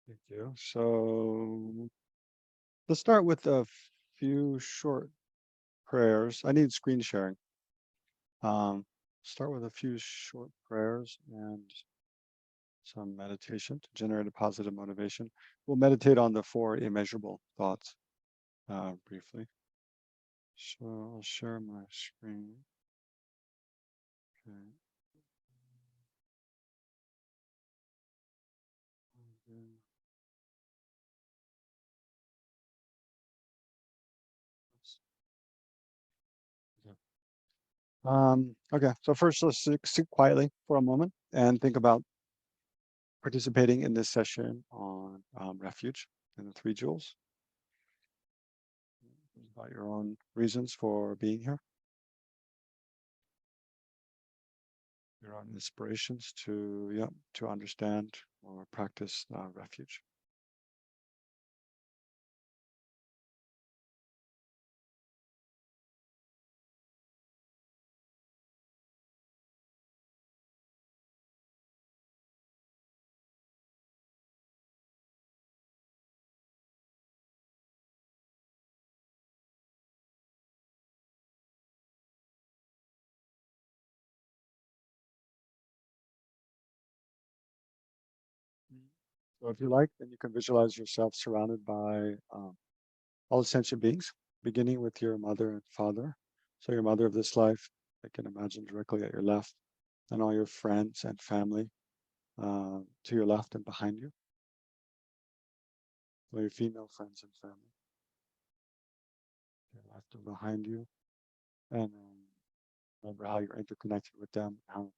Thank you. So let's start with a few short prayers. I need screen sharing. Start with a few short prayers and some meditation to generate a positive motivation. We'll meditate on the four immeasurable thoughts briefly. So I'll share my screen. Okay. Okay, so first let's sit quietly for a moment and think about participating in this session on refuge and the three jewels, about your own reasons for being here, your own inspirations to understand or practice refuge. So if you like, then you can visualize yourself surrounded by all sentient beings, beginning with your mother and father. So your mother of this life, I can imagine directly at your left, and all your friends and family to your left and behind you, all your female friends and family to your left and behind you, and remember how you're interconnected with them, how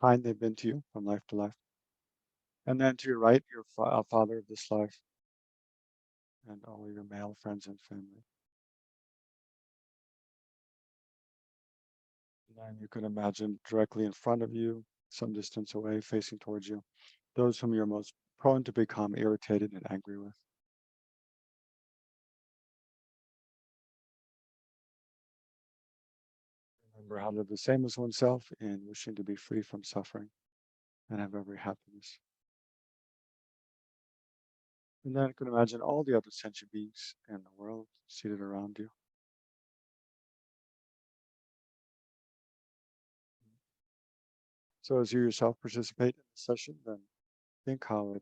kind they've been to you from life to life. And then to your right, your father of this life and all your male friends and family. And then you can imagine directly in front of you, some distance away, facing towards you, those whom you're most prone to become irritated and angry with. Remember how to live the same as oneself in wishing to be free from suffering and have every happiness. And then you can imagine all the other sentient beings in the world seated around you. So as you yourself participate in the session, then think how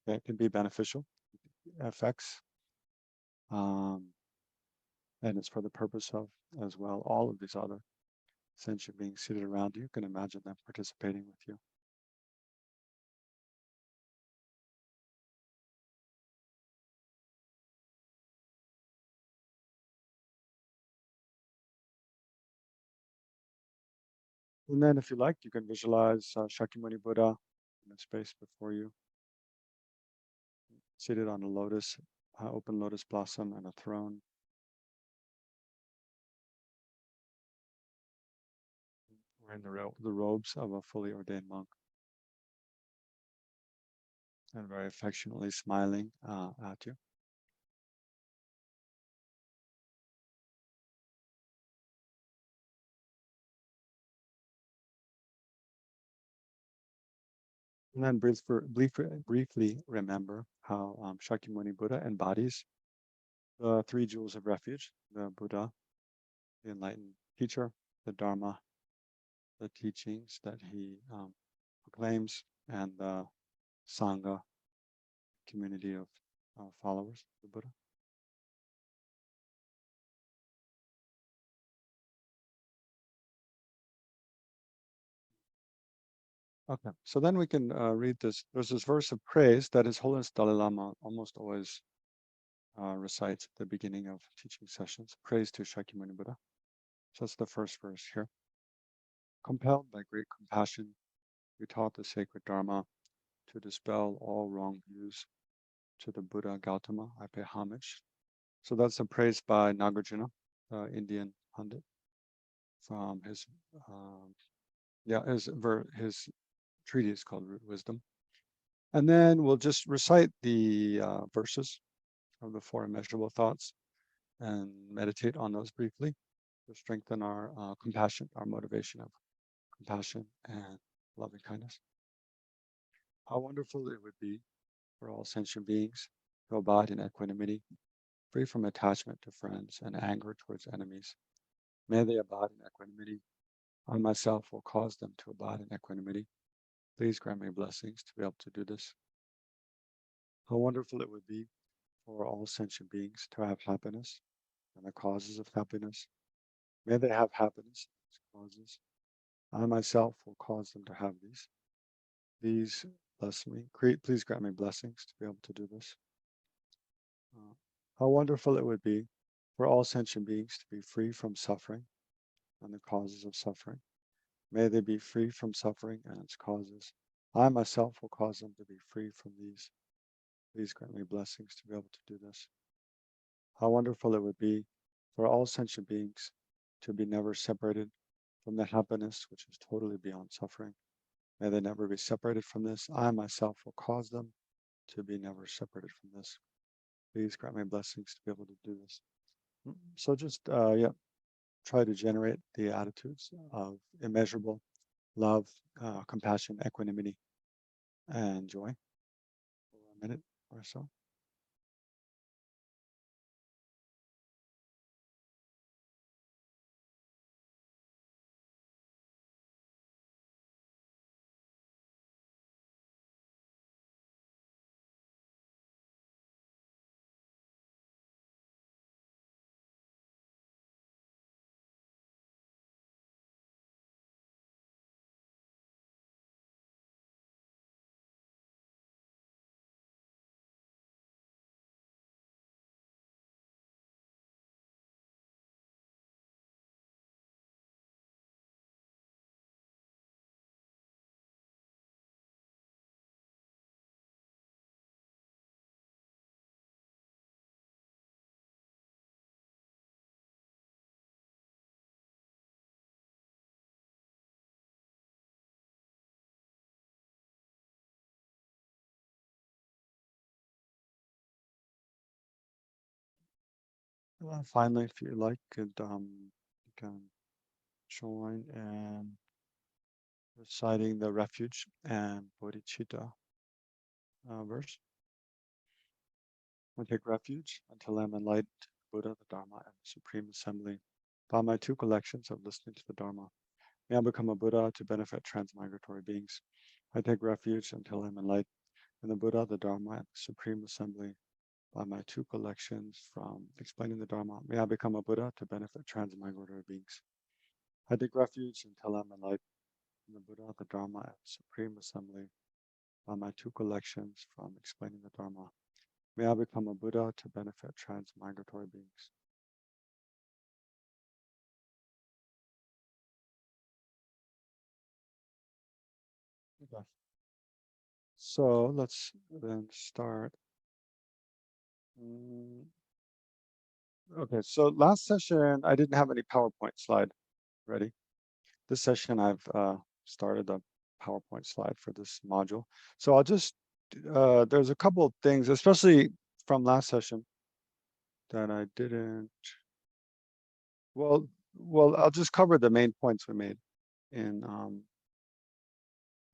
it can be beneficial effects, um, and it's for the purpose of, as well, all of these other sentient beings seated around you. You can imagine them participating with you. And then if you like, you can visualize Shakyamuni Buddha in the space before you, seated on a lotus, open lotus blossom and a throne. Wearing the robes of a fully ordained monk, and very affectionately smiling at you. And then briefly remember how Shakyamuni Buddha embodies the three jewels of refuge: the Buddha, the enlightened teacher, the Dharma, the teachings that he proclaims, and the Sangha, community of followers of the Buddha. Okay, so then we can read this. There's this verse of praise that His Holiness Dalai Lama almost always recites at the beginning of teaching sessions. Praise to Shakyamuni Buddha. So that's the first verse here. Compelled by great compassion, you taught the sacred Dharma to dispel all wrong views. To the Buddha Gautama, I pay homage. So that's a praise by Nagarjuna, the Indian pundit, from his his treatise called Root Wisdom. And then we'll just recite the verses of the four immeasurable thoughts and meditate on those briefly to strengthen our compassion, our motivation of compassion and loving kindness. How wonderful it would be for all sentient beings to abide in equanimity, free from attachment to friends and anger towards enemies. May they abide in equanimity. I myself will cause them to abide in equanimity. Please grant me blessings to be able to do this. How wonderful it would be for all sentient beings to have happiness and the causes of happiness. May they have happiness and its causes. I myself will cause them to have these. These bless me. Please grant me blessings to be able to do this. How wonderful it would be for all sentient beings to be free from suffering and the causes of suffering. May they be free from suffering and its causes. I myself will cause them to be free from these. Please grant me blessings to be able to do this. How wonderful it would be for all sentient beings to be never separated from the happiness which is totally beyond suffering. May they never be separated from this. I myself will cause them to be never separated from this. Please grant me blessings to be able to do this. So just, try to generate the attitudes of immeasurable love, compassion, equanimity, and joy for a minute or so. Finally, if you like, you can join in reciting the refuge and bodhicitta verse. I take refuge until I am enlightened, Buddha, the Dharma, and the Supreme Assembly. By my two collections of listening to the Dharma, may I become a Buddha to benefit transmigratory beings. I take refuge until I am enlightened in the Buddha, the Dharma, and the Supreme Assembly. By my two collections from explaining the Dharma, may I become a Buddha to benefit transmigratory beings. I take refuge until I am enlightened in the Buddha, the Dharma, and the Supreme Assembly. By my two collections from explaining the Dharma, may I become a Buddha to benefit transmigratory beings. Okay. So let's then start. Okay, so last session, I didn't have any PowerPoint slide ready. This session, I've started a PowerPoint slide for this module. So I'll just, there's a couple of things, especially from last session, that I didn't, well, I'll just cover the main points we made in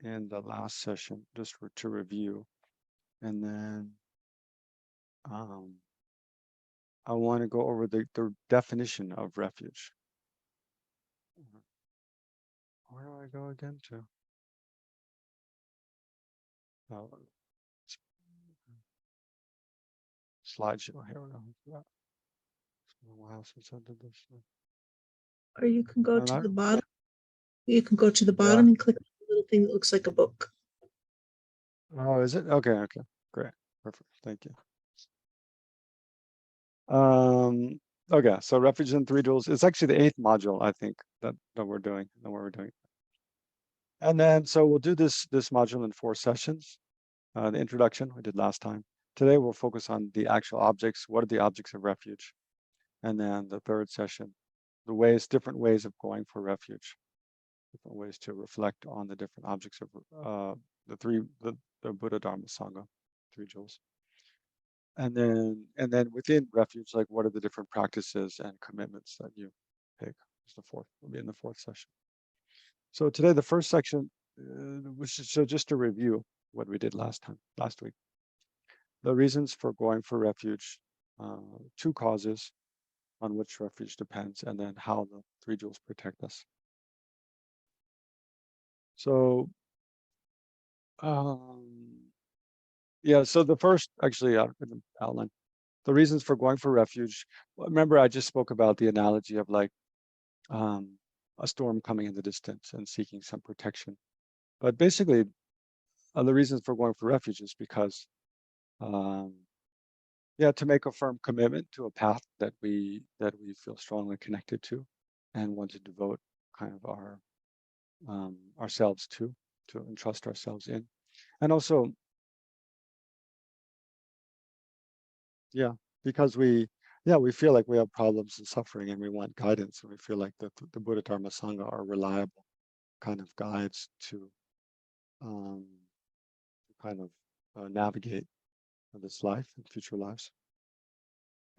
the last session, just to review. And then I want to go over the definition of refuge. Where do I go again to? Slideshow. Here we go. It's been a while since I did this. Or you can go to the bottom. You can go to the bottom and click on the little thing that looks like a book. Oh, is it? Okay, okay. Great. Perfect. Thank you. Okay, so refuge and three jewels. It's actually the 8th module, I think, that we're doing, that we're doing. And then, so we'll do this module in 4 sessions. The introduction we did last time. Today we'll focus on the actual objects. What are the objects of refuge? And then the 3rd session, different ways of going for refuge, different ways to reflect on the different objects of the Buddha, Dharma, Sangha, 3 jewels. And then within refuge, like what are the different practices and commitments that you take? Will be in the 4th session. So today, the first section, so just to review what we did last week. the reasons for going for refuge, two causes on which refuge depends, and then how the three jewels protect us. So, yeah, so the first, actually, in the outline, the reasons for going for refuge. Remember, I just spoke about the analogy of like a storm coming in the distance and seeking some protection. But basically, the reasons for going for refuge is because, yeah, to make a firm commitment to a path that we feel strongly connected to, and want to devote kind of our ourselves to entrust ourselves in, and also, yeah, because we feel like we have problems and suffering, and we want guidance, and we feel like the Buddha, Dharma, Sangha are reliable kind of guides to um, kind of navigate this life and future lives,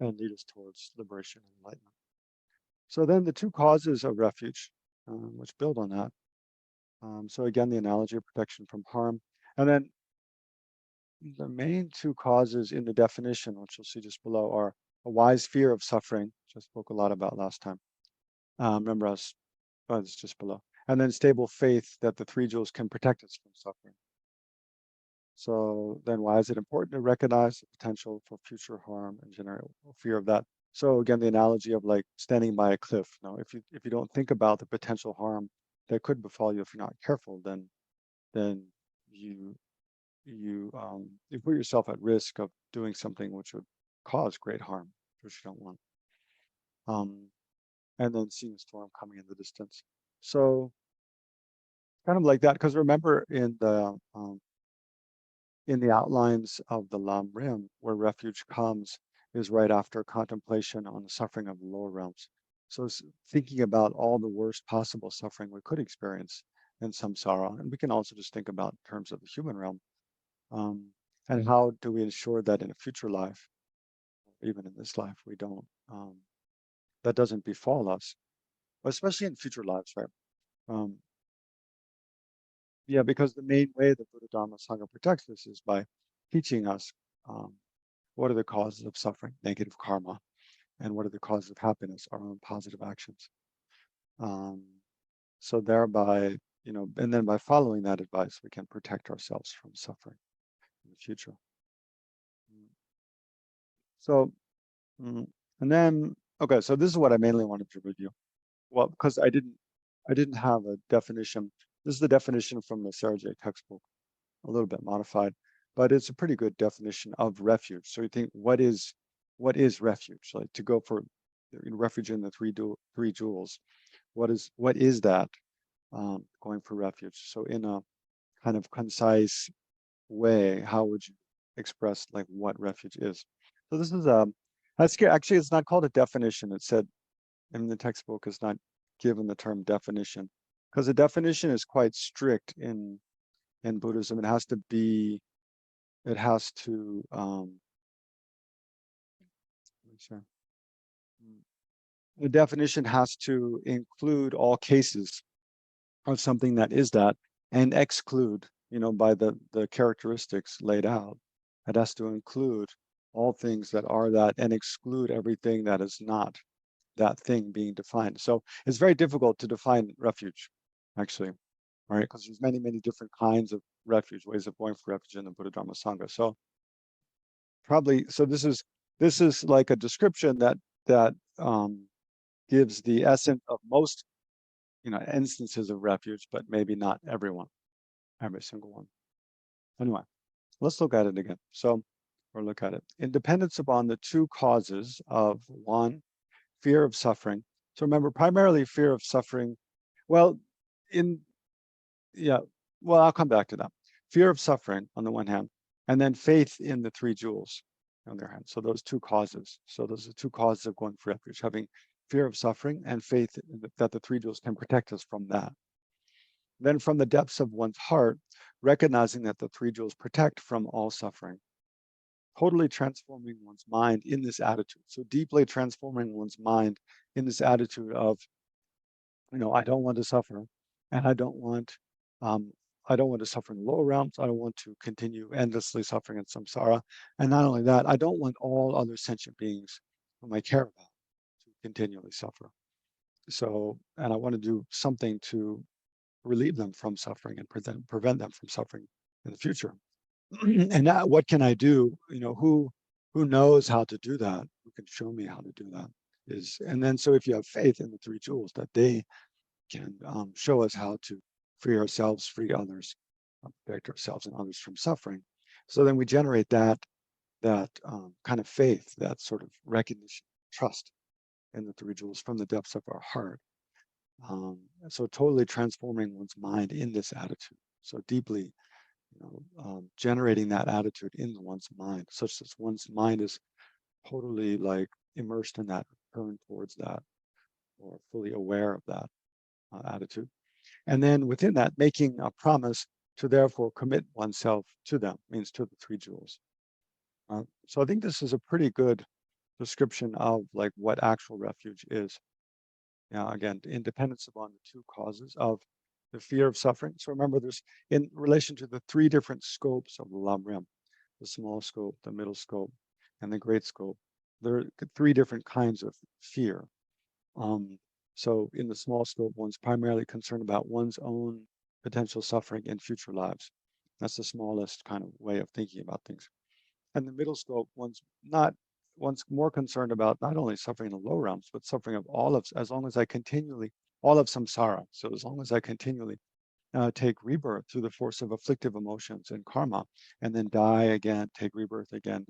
and lead us towards liberation and enlightenment. So then the two causes of refuge, which build on that. So again, the analogy of protection from harm. And then the main two causes in the definition, which you'll see just below, are a wise fear of suffering, which I spoke a lot about last time. Remember us, it's just below. And then stable faith that the three jewels can protect us from suffering. So then why is it important to recognize the potential for future harm and generate fear of that? So again, the analogy of like standing by a cliff. Now, if you don't think about the potential harm that could befall you if you're not careful, then you put yourself at risk of doing something which would cause great harm, which you don't want. And then seeing a storm coming in the distance. So kind of like that, because remember in the outlines of the Lam Rim, where refuge comes is right after contemplation on the suffering of the lower realms. So it's thinking about all the worst possible suffering we could experience in samsara. And we can also just think about in terms of the human realm. And how do we ensure that in a future life, even in this life, we don't, that doesn't befall us, especially in future lives, right? Yeah, because the main way the Buddha Dharma Sangha protects us is by teaching us what are the causes of suffering, negative karma, and what are the causes of happiness, our own positive actions. So thereby, and then by following that advice, we can protect ourselves from suffering in the future. So, and then, okay, so this is what I mainly wanted to review. Well, because I didn't have a definition. This is the definition from the Sarah J textbook, a little bit modified, but it's a pretty good definition of refuge. So you think, what is refuge? Like to go for refuge in the three jewels. What is that? Going for refuge. So in a kind of concise way, how would you express like what refuge is? So this is actually it's not called a definition. It said in the textbook is not given the term definition, because the definition is quite strict in Buddhism. It has to the definition has to include all cases of something that is that, and exclude, by the characteristics laid out. It has to include all things that are that and exclude everything that is not that thing being defined. So it's very difficult to define refuge, actually, right? Because there's many, many different kinds of refuge, ways of going for refuge in the Buddha Dharma Sangha. So this is like a description that gives the essence of most, instances of refuge, but maybe not every single one. Anyway, let's look at it again. Look at it. Independence upon the two causes of one, fear of suffering. So remember, primarily fear of suffering. Well, I'll come back to that. Fear of suffering on the one hand, and then faith in the three jewels on the other hand. So those two causes. So those are two causes of going for refuge, having fear of suffering and faith that the three jewels can protect us from that. Then from the depths of one's heart, recognizing that the three jewels protect from all suffering. Totally transforming one's mind in this attitude. So deeply transforming one's mind in this attitude of, I don't want to suffer, and I don't want I don't want to suffer in the lower realms. I don't want to continue endlessly suffering in samsara. And not only that, I don't want all other sentient beings whom I care about to continually suffer. So, and I want to do something to relieve them from suffering and prevent them from suffering in the future. And now, what can I do? Who knows how to do that? Who can show me how to do that? And then, so if you have faith in the three jewels, that they can show us how to free ourselves, free others, protect ourselves and others from suffering. So then we generate that kind of faith, that sort of recognition, trust in the three jewels from the depths of our heart. So totally transforming one's mind in this attitude. So deeply, generating that attitude in one's mind, such that one's mind is totally like immersed in that, turned towards that, or fully aware of that attitude. And then within that, making a promise to therefore commit oneself to them, means to the three jewels. So I think this is a pretty good description of like what actual refuge is. Again, independence upon the two causes of the fear of suffering. So remember, there's in relation to the three different scopes of the Lam Rim, the small scope, the middle scope, and the great scope. There are three different kinds of fear. So in the small scope, one's primarily concerned about one's own potential suffering in future lives. That's the smallest kind of way of thinking about things. And the middle scope, one's more concerned about not only suffering in the low realms, but suffering of all of, as long as I continually, all of samsara. So as long as I continually take rebirth through the force of afflictive emotions and karma, and then die again, take rebirth again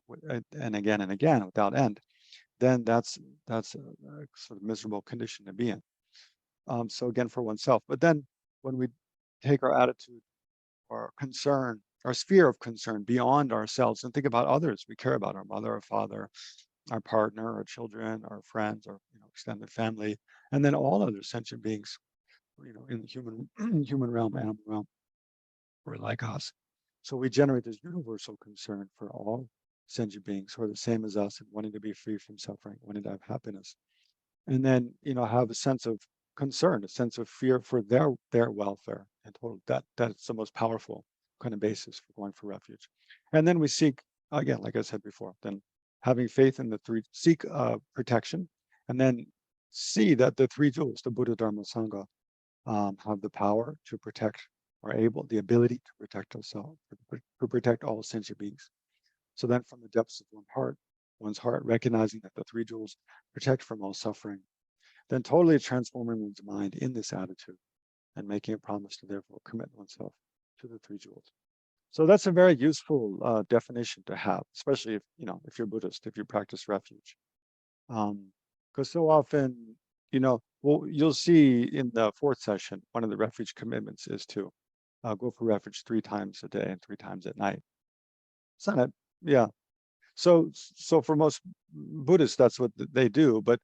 and again and again without end, then that's a sort of miserable condition to be in. So again, for oneself. But then when we take our attitude or concern, our sphere of concern beyond ourselves and think about others we care about, our mother, our father, our partner, our children, our friends, our extended family, and then all other sentient beings, in the human realm, animal realm, or like us. So we generate this universal concern for all sentient beings who are the same as us and wanting to be free from suffering, wanting to have happiness. And then, have a sense of concern, a sense of fear for their welfare and total. That's the most powerful kind of basis for going for refuge. And then we seek, again, like I said before, then having faith in the three, seek protection, and then see that the three jewels, the Buddha, Dharma, Sangha, have the power to protect, or the ability to protect ourselves, to protect all sentient beings. So then from the depths of one's heart, recognizing that the three jewels protect from all suffering, then totally transforming one's mind in this attitude and making a promise to therefore commit oneself to the three jewels. So that's a very useful definition to have, especially if you're Buddhist, if you practice refuge. Because so often, you'll see in the fourth session, one of the refuge commitments is to go for refuge 3 times a day and 3 times at night. It's not a, yeah. So for most Buddhists, that's what they do. But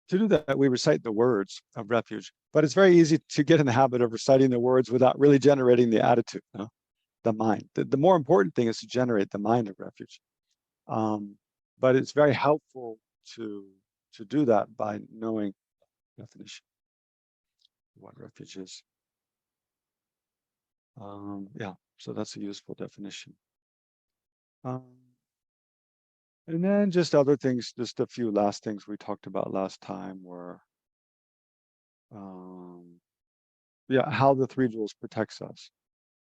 to do that, we recite the words of refuge. But it's very easy to get in the habit of reciting the words without really generating the attitude, the mind. The more important thing is to generate the mind of refuge. But it's very helpful to do that by knowing the definition of what refuge is. So that's a useful definition. And then just other things, just a few last things we talked about last time were, how the three jewels protects us.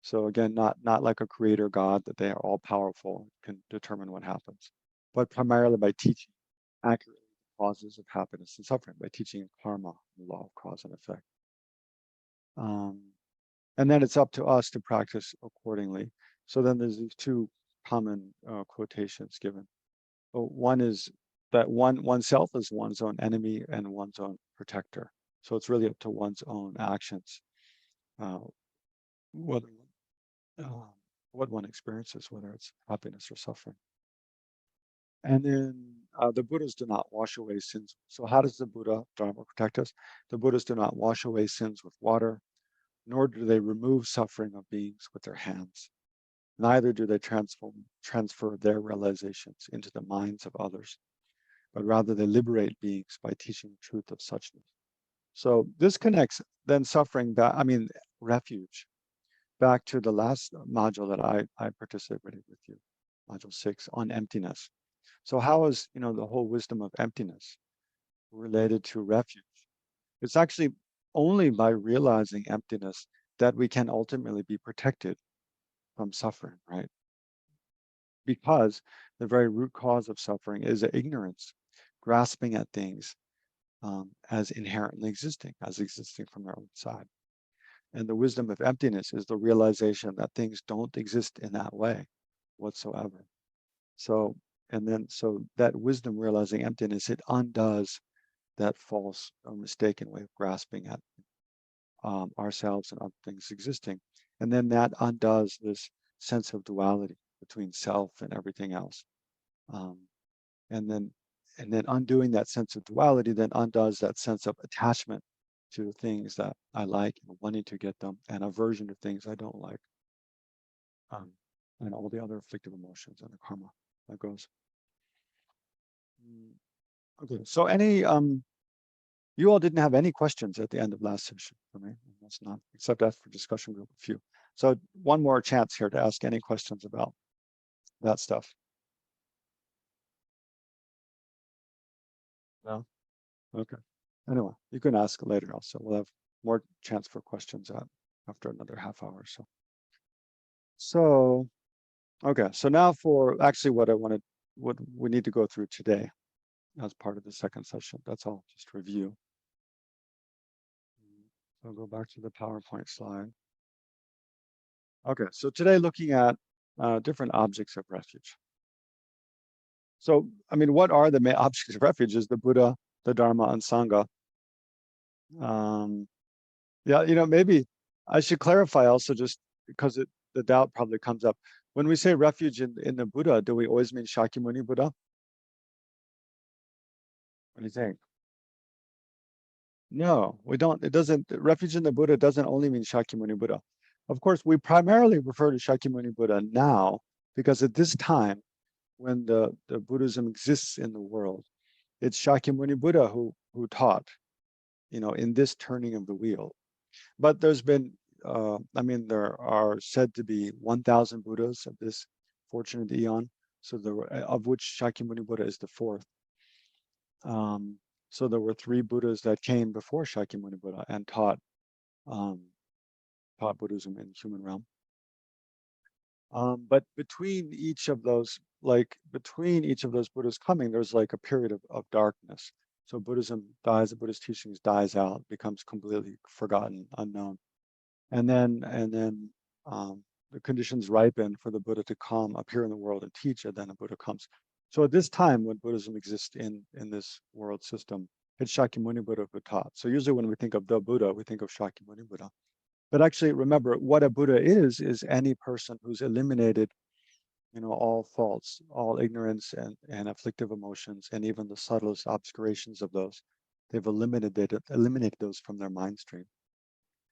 So again, not like a creator God that they are all powerful, can determine what happens, but primarily by teaching accurately the causes of happiness and suffering, by teaching karma, the law of cause and effect. And then it's up to us to practice accordingly. So then there's these two common quotations given. One is that oneself is one's own enemy and one's own protector. So it's really up to one's own actions, what one experiences, whether it's happiness or suffering. And then the Buddhas do not wash away sins. So how does the Buddha, Dharma, protect us? The Buddhas do not wash away sins with water, nor do they remove suffering of beings with their hands. Neither do they transfer their realizations into the minds of others, but rather they liberate beings by teaching the truth of suchness. So this connects then suffering back, refuge, back to the last module that I participated with you, module 6 on emptiness. So how is, the whole wisdom of emptiness related to refuge? It's actually only by realizing emptiness that we can ultimately be protected from suffering, right? Because the very root cause of suffering is ignorance, grasping at things as inherently existing, as existing from their own side. And the wisdom of emptiness is the realization that things don't exist in that way whatsoever. So that wisdom realizing emptiness, it undoes that false or mistaken way of grasping at ourselves and other things existing. And then that undoes this sense of duality between self and everything else. And then undoing that sense of duality then undoes that sense of attachment to things that I like and wanting to get them, and aversion to things I don't like, and all the other afflictive emotions and the karma that goes. Okay, so you all didn't have any questions at the end of last session for me. That's not, except that for discussion group, a few. So one more chance here to ask any questions about that stuff. No? Okay. Anyway, you can ask later also. We'll have more chance for questions after another half hour or so. So, okay. So now for actually what we need to go through today as part of the second session. That's all, just review. So I'll go back to the PowerPoint slide. Okay, so today looking at different objects of refuge. So, I mean, what are the main objects of refuge? Is the Buddha, the Dharma, and Sangha. Yeah, maybe I should clarify also, just because the doubt probably comes up. When we say refuge in the Buddha, do we always mean Shakyamuni Buddha? What do you think? No, we don't. It doesn't. Refuge in the Buddha doesn't only mean Shakyamuni Buddha. Of course, we primarily refer to Shakyamuni Buddha now because at this time, when the Buddhism exists in the world, it's Shakyamuni Buddha who taught, in this turning of the wheel. But there's been, there are said to be 1,000 Buddhas of this fortunate eon, so of which Shakyamuni Buddha is the fourth. So there were 3 Buddhas that came before Shakyamuni Buddha and taught Buddhism in the human realm. But between each of those Buddhas coming, there's like a period of darkness. So Buddhism dies, the Buddhist teachings dies out, becomes completely forgotten, unknown. And then the conditions ripen for the Buddha to come, appear in the world and teach, and then a Buddha comes. So at this time, when Buddhism exists in this world system, it's Shakyamuni Buddha who taught. So usually when we think of the Buddha, we think of Shakyamuni Buddha. But actually, remember, what a Buddha is any person who's eliminated, all faults, all ignorance and afflictive emotions, and even the subtlest obscurations of those. They've eliminated those from their mind stream.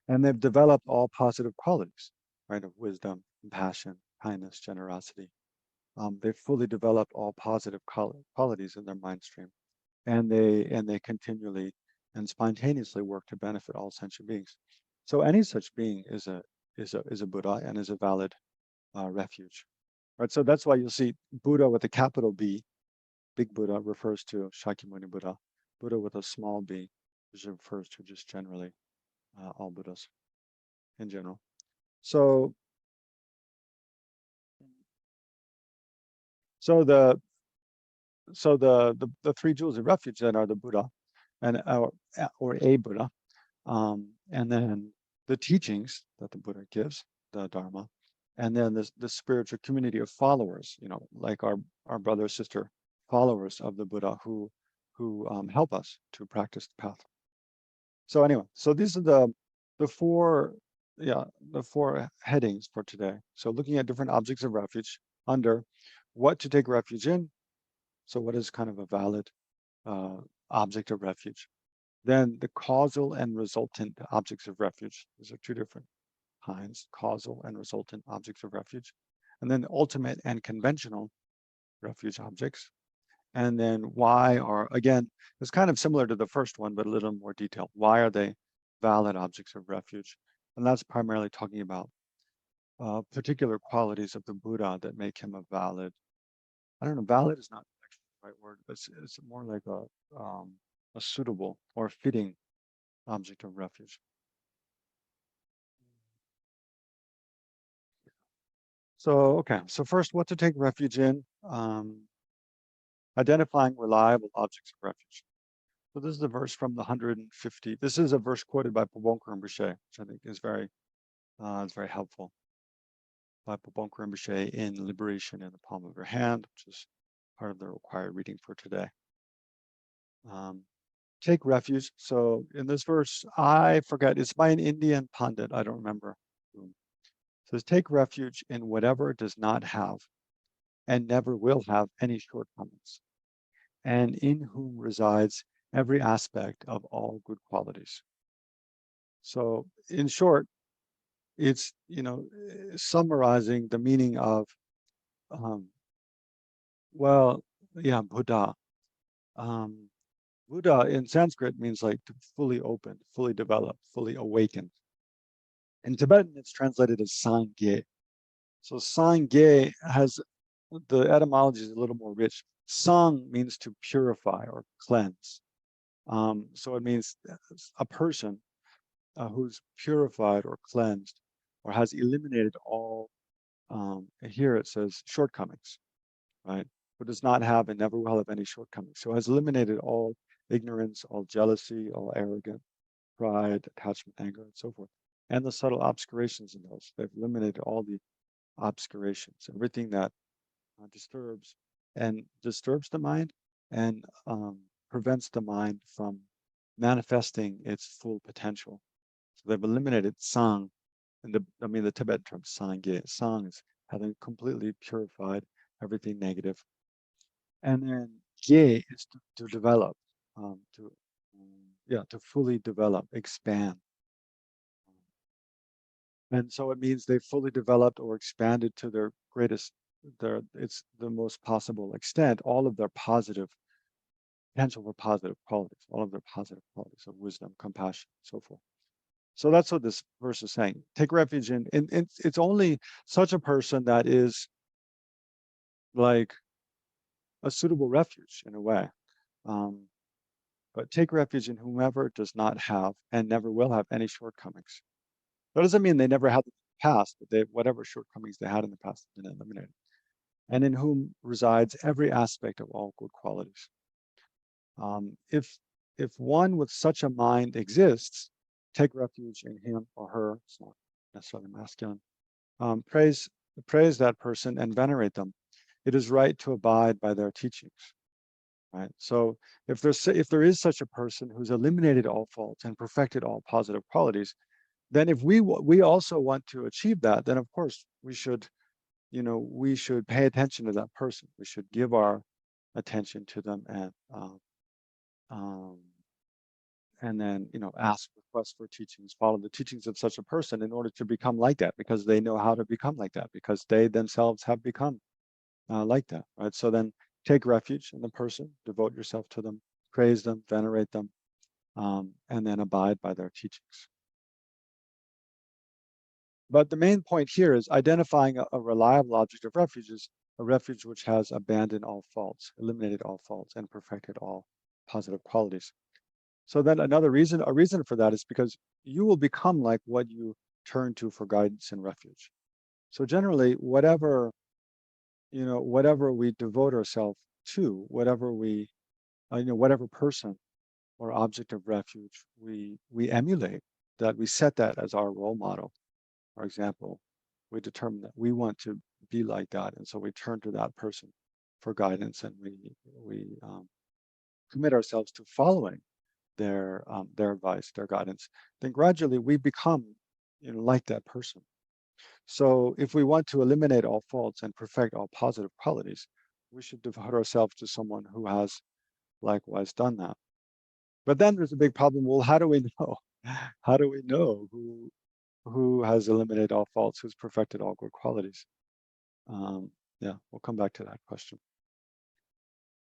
And they've developed all positive qualities, right, of wisdom, compassion, kindness, generosity. They've fully developed all positive qualities in their mind stream. And they continually and spontaneously work to benefit all sentient beings. So any such being is a Buddha and is a valid refuge, right? So that's why you'll see Buddha with a capital B, Big Buddha, refers to Shakyamuni Buddha. Buddha with a small b, which refers to just generally all Buddhas in general. So the 3 jewels of refuge then are the Buddha, and or a Buddha, and then the teachings that the Buddha gives, the Dharma, and then the spiritual community of followers, like our brother, sister, followers of the Buddha who help us to practice the path. So anyway, so these are the 4 headings for today. So looking at different objects of refuge under what to take refuge in. So what is kind of a valid object of refuge? Then the causal and resultant objects of refuge. These are 2 different kinds, causal and resultant objects of refuge. And then ultimate and conventional refuge objects. And then why again, it's kind of similar to the first one, but a little more detailed. Why are they valid objects of refuge? And that's primarily talking about particular qualities of the Buddha that make him a valid. I don't know. Valid is not actually the right word, but it's more like a suitable or fitting object of refuge. So, okay. So first, what to take refuge in? Identifying reliable objects of refuge. So this is a verse from the 150. This is a verse quoted by Pabonka Rinpoche, which I think is very helpful. By Pabonka Rinpoche in Liberation in the Palm of Your Hand, which is part of the required reading for today. Take refuge. So in this verse, I forget, it's by an Indian pundit, I don't remember whom. It says, take refuge in whatever does not have and never will have any shortcomings, and in whom resides every aspect of all good qualities. So in short, it's, summarizing the meaning of, Buddha. Buddha in Sanskrit means like to fully open, fully developed, fully awakened. In Tibetan, it's translated as Sangha. So Sangha has, the etymology is a little more rich. Sang means to purify or cleanse. So it means a person who's purified or cleansed or has eliminated all, here it says shortcomings, right? Who does not have and never will have any shortcomings. So has eliminated all ignorance, all jealousy, all arrogance, pride, attachment, anger, and so forth. And the subtle obscurations in those. They've eliminated all the obscurations, everything that disturbs the mind and prevents the mind from manifesting its full potential. So they've eliminated sang, and the Tibetan term sangye. Sang is having completely purified everything negative. And then ge is to develop, to fully develop, expand. And so it means they fully developed or expanded to their greatest, it's the most possible extent, all of their positive potential for positive qualities, all of their positive qualities of wisdom, compassion, so forth. So that's what this verse is saying. Take refuge in it's only such a person that is like a suitable refuge in a way. But take refuge in whomever does not have and never will have any shortcomings. That doesn't mean they never had in the past, but whatever shortcomings they had in the past have been eliminated. And in whom resides every aspect of all good qualities. If one with such a mind exists, take refuge in him or her. It's not necessarily masculine. Praise that person and venerate them. It is right to abide by their teachings. Right. So if there is such a person who's eliminated all faults and perfected all positive qualities, then if we also want to achieve that, then of course we should pay attention to that person. We should give our attention to them and then ask, request for teachings, follow the teachings of such a person in order to become like that, because they know how to become like that, because they themselves have become like that, right? So then take refuge in the person, devote yourself to them, praise them, venerate them, and then abide by their teachings. But the main point here is identifying a reliable object of refuge is a refuge which has abandoned all faults, eliminated all faults, and perfected all positive qualities. So then a reason for that is because you will become like what you turn to for guidance and refuge. So generally, whatever we devote ourselves to, whatever person or object of refuge we emulate, that we set that as our role model. For example, we determine that we want to be like that, and so we turn to that person for guidance, and we commit ourselves to following their advice, their guidance. Then gradually we become, like that person. So if we want to eliminate all faults and perfect all positive qualities, we should devote ourselves to someone who has likewise done that. But then there's a big problem. Well, how do we know? How do we know who has eliminated all faults, who's perfected all good qualities? We'll come back to that question.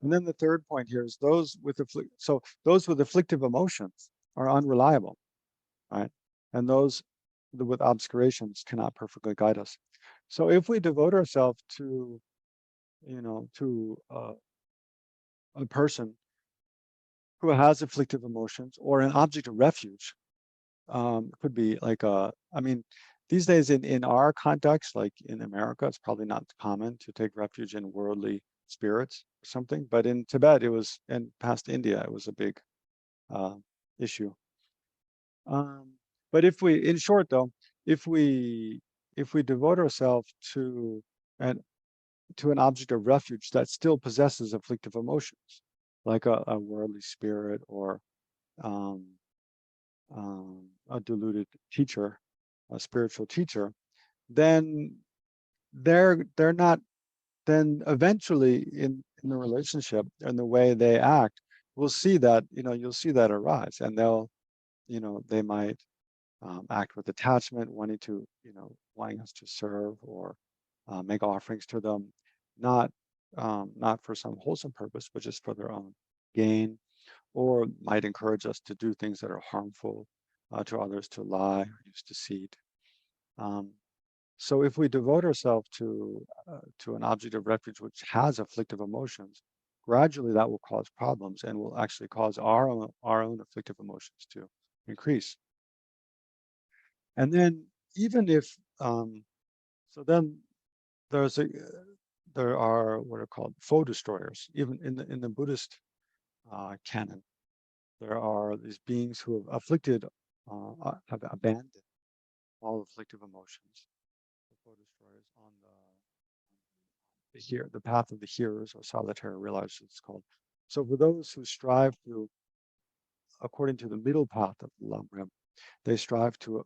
And then the third point here is those with afflictive emotions are unreliable, right? And those with obscurations cannot perfectly guide us. So if we devote ourselves to, to a person who has afflictive emotions or an object of refuge, could be like I mean, these days in our context, like in America, it's probably not common to take refuge in worldly spirits or something, but in Tibet, it was, and past India, it was a big uh, issue. Um, but if we, in short though, if we if we devote ourselves an to an object of refuge that still possesses afflictive emotions, like a worldly spirit or um, a deluded teacher, a spiritual teacher, then they're not. Then eventually in the relationship and the way they act, we'll see that you'll see that arise, and they might act with attachment, wanting us to serve or make offerings to them, not not for some wholesome purpose, but just for their own gain, or might encourage us to do things that are harmful to others, to lie or use deceit. Um, so if we devote ourselves to an object of refuge which has afflictive emotions, gradually that will cause problems and will actually cause our own afflictive emotions to increase. And then even if so, then there's a there are what are called foe destroyers. Even in the Buddhist canon, there are these beings who have have abandoned all afflictive emotions. The foe destroyers on the path of the hearers, or solitary realizers, it's called. So for those who strive to, according to the middle path of the Lamrim, they strive to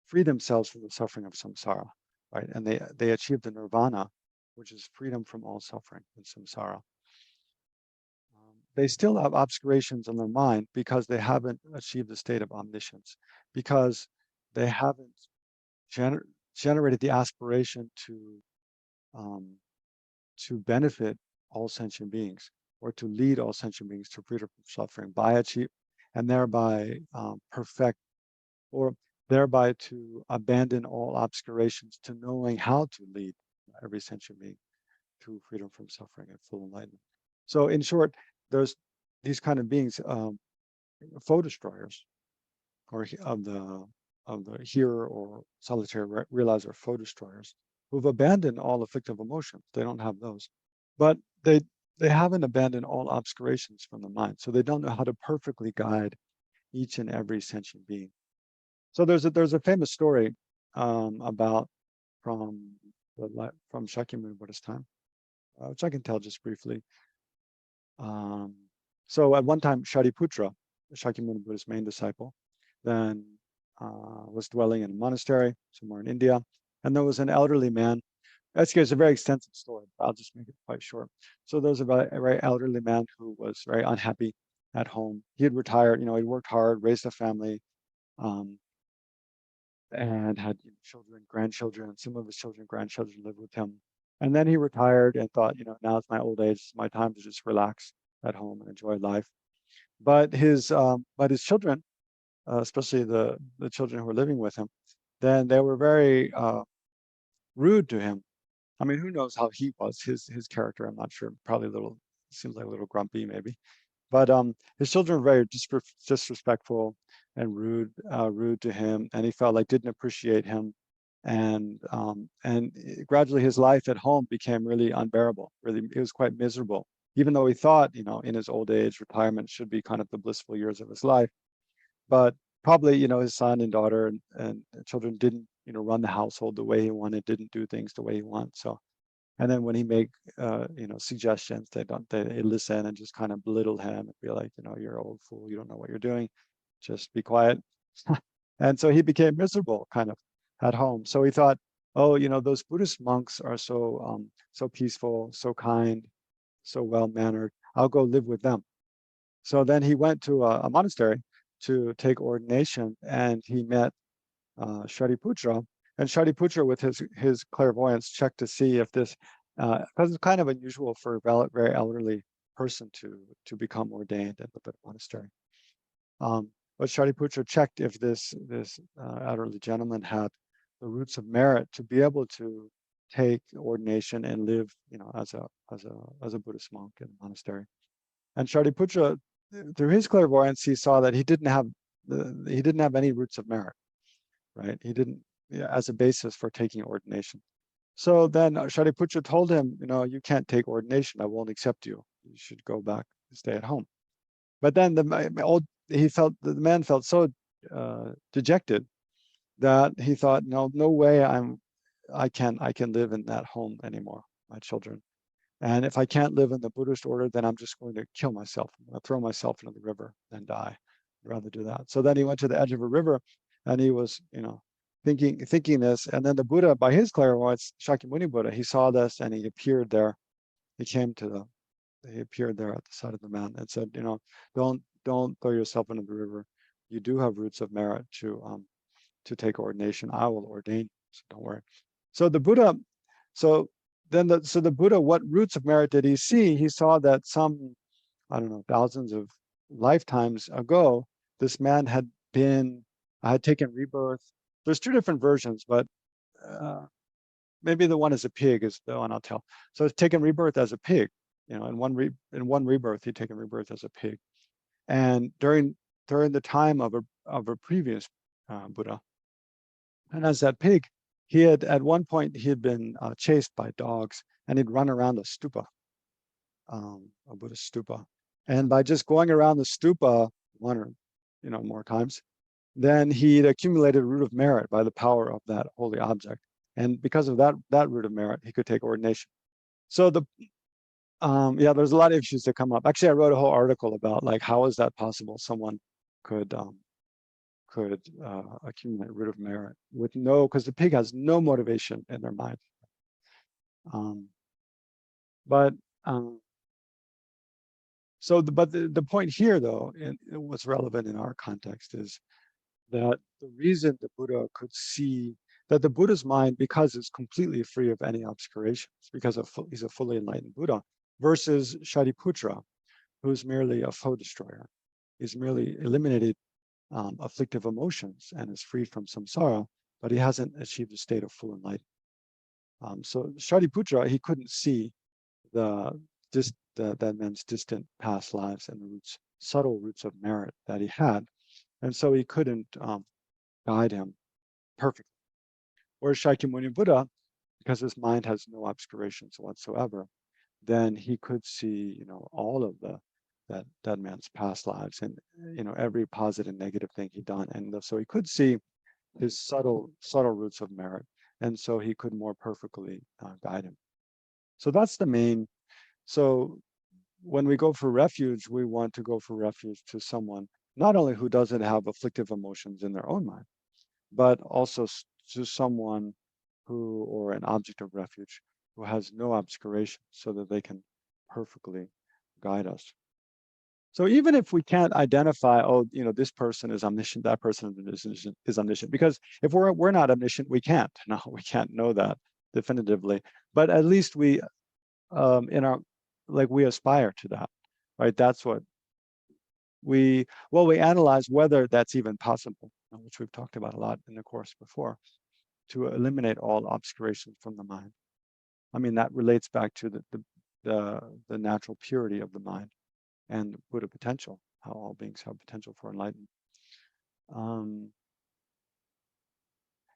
free themselves from the suffering of samsara, right? And they achieve the nirvana, which is freedom from all suffering in samsara. They still have obscurations in their mind because they haven't achieved the state of omniscience, because they haven't generated the aspiration um, to benefit all sentient beings, or to lead all sentient beings to freedom from suffering by achieve, and thereby perfect, or thereby to abandon all obscurations to knowing how to lead every sentient being to freedom from suffering and full enlightenment. So in short, there's these kind of beings, foe destroyers, or of the hearer or solitary realizer, foe destroyers, who've abandoned all afflictive emotions. They don't have those, but they haven't abandoned all obscurations from the mind. So they don't know how to perfectly guide each and every sentient being. So there's a famous story about from from Shakyamuni Buddha's time, which I can tell just briefly. Um, so at one time, Shariputra, Shakyamuni Buddha's main disciple, then was dwelling in a monastery somewhere in India, and there was an elderly man. It's a very extensive story, but I'll just make it quite short. So there was a very elderly man who was very unhappy at home. He had retired, he'd worked hard, raised a family, um, and had children, grandchildren, and some of his children, grandchildren lived with him. And then he retired and thought, now it's my old age, it's my time to just relax at home and enjoy life. But his children, especially the children who were living with him, then they were very rude to him. I mean, who knows how he was, his character? I'm not sure. Probably seems like a little grumpy, maybe. But his children were very disrespectful and rude to him, and he felt like didn't appreciate him, and gradually his life at home became really unbearable. Really, it was quite miserable. Even though he thought, in his old age, retirement should be kind of the blissful years of his life, but probably, his son and daughter and children didn't, run the household the way he wanted, didn't do things the way he wanted. So, and then when he make suggestions, they listen and just kind of belittle him and be like, you're an old fool, you don't know what you're doing, just be quiet. And so he became miserable kind of at home. So he thought, oh, those Buddhist monks are so peaceful, so kind, so well mannered, I'll go live with them. So then he went to a monastery to take ordination, and he met Shariputra. And Shariputra, with his clairvoyance, checked to see if this, because it's kind of unusual for a very elderly person to become ordained and live at a monastery. but Shariputra checked if this elderly gentleman had the roots of merit to be able to take ordination and live, as a Buddhist monk in a monastery. And Shariputra, through his clairvoyance, he saw that he didn't have any roots of merit, right? He didn't, as a basis for taking ordination. So then Shariputra told him, you can't take ordination. I won't accept you. You should go back and stay at home. But then the man felt so dejected that he thought, no way I can live in that home anymore, my children. And if I can't live in the Buddhist order, then I'm just going to kill myself. I'm going to throw myself into the river and die. I'd rather do that. So then he went to the edge of a river, and he was, thinking this. And then the Buddha, by his clairvoyance, Shakyamuni Buddha, he saw this and he appeared there. He appeared there at the side of the mountain and said, don't throw yourself into the river. You do have roots of merit to take ordination. I will ordain you, so don't worry. So the Buddha, the Buddha, what roots of merit did he see? He saw that some, thousands of lifetimes ago, this man had taken rebirth. There's two different versions, but maybe the one as a pig is the one I'll tell. So it's taken rebirth as a pig. In one rebirth, he'd taken rebirth as a pig. And during the time of a previous Buddha, and as that pig, he had at one point he had been chased by dogs, and he'd run around a stupa, a Buddhist stupa, and by just going around the stupa one or more times, then he'd accumulated a root of merit by the power of that holy object, and because of that root of merit, he could take ordination. So there's a lot of issues that come up. Actually, I wrote a whole article about how is that possible? Someone could accumulate root of merit because the pig has no motivation in their mind. But the point here, though, and what's relevant in our context is that the reason the Buddha could see that the Buddha's mind, because it's completely free of any obscurations, because he's a fully enlightened Buddha, versus Shariputra, who's merely a foe destroyer. He's merely eliminated afflictive emotions and is free from samsara, but he hasn't achieved a state of full enlightenment. So Shariputra, he couldn't see that man's distant past lives and the subtle roots of merit that he had, and so he couldn't guide him perfectly. Whereas Shakyamuni Buddha, because his mind has no obscurations whatsoever, then he could see, all of that man's past lives and, every positive and negative thing he'd done. And so he could see his subtle roots of merit. And so he could more perfectly guide him. So that's the main. So when we go for refuge, we want to go for refuge to someone, not only who doesn't have afflictive emotions in their own mind, but also to someone or an object of refuge who has no obscuration, so that they can perfectly guide us. So even if we can't identify, this person is omniscient, that person is omniscient, because if we're not omniscient, we can't know that definitively. But at least we, we aspire to that, right? That's what we analyze whether that's even possible, which we've talked about a lot in the course before, to eliminate all obscurations from the mind. I mean, that relates back to the natural purity of the mind and Buddha potential, how all beings have potential for enlightenment.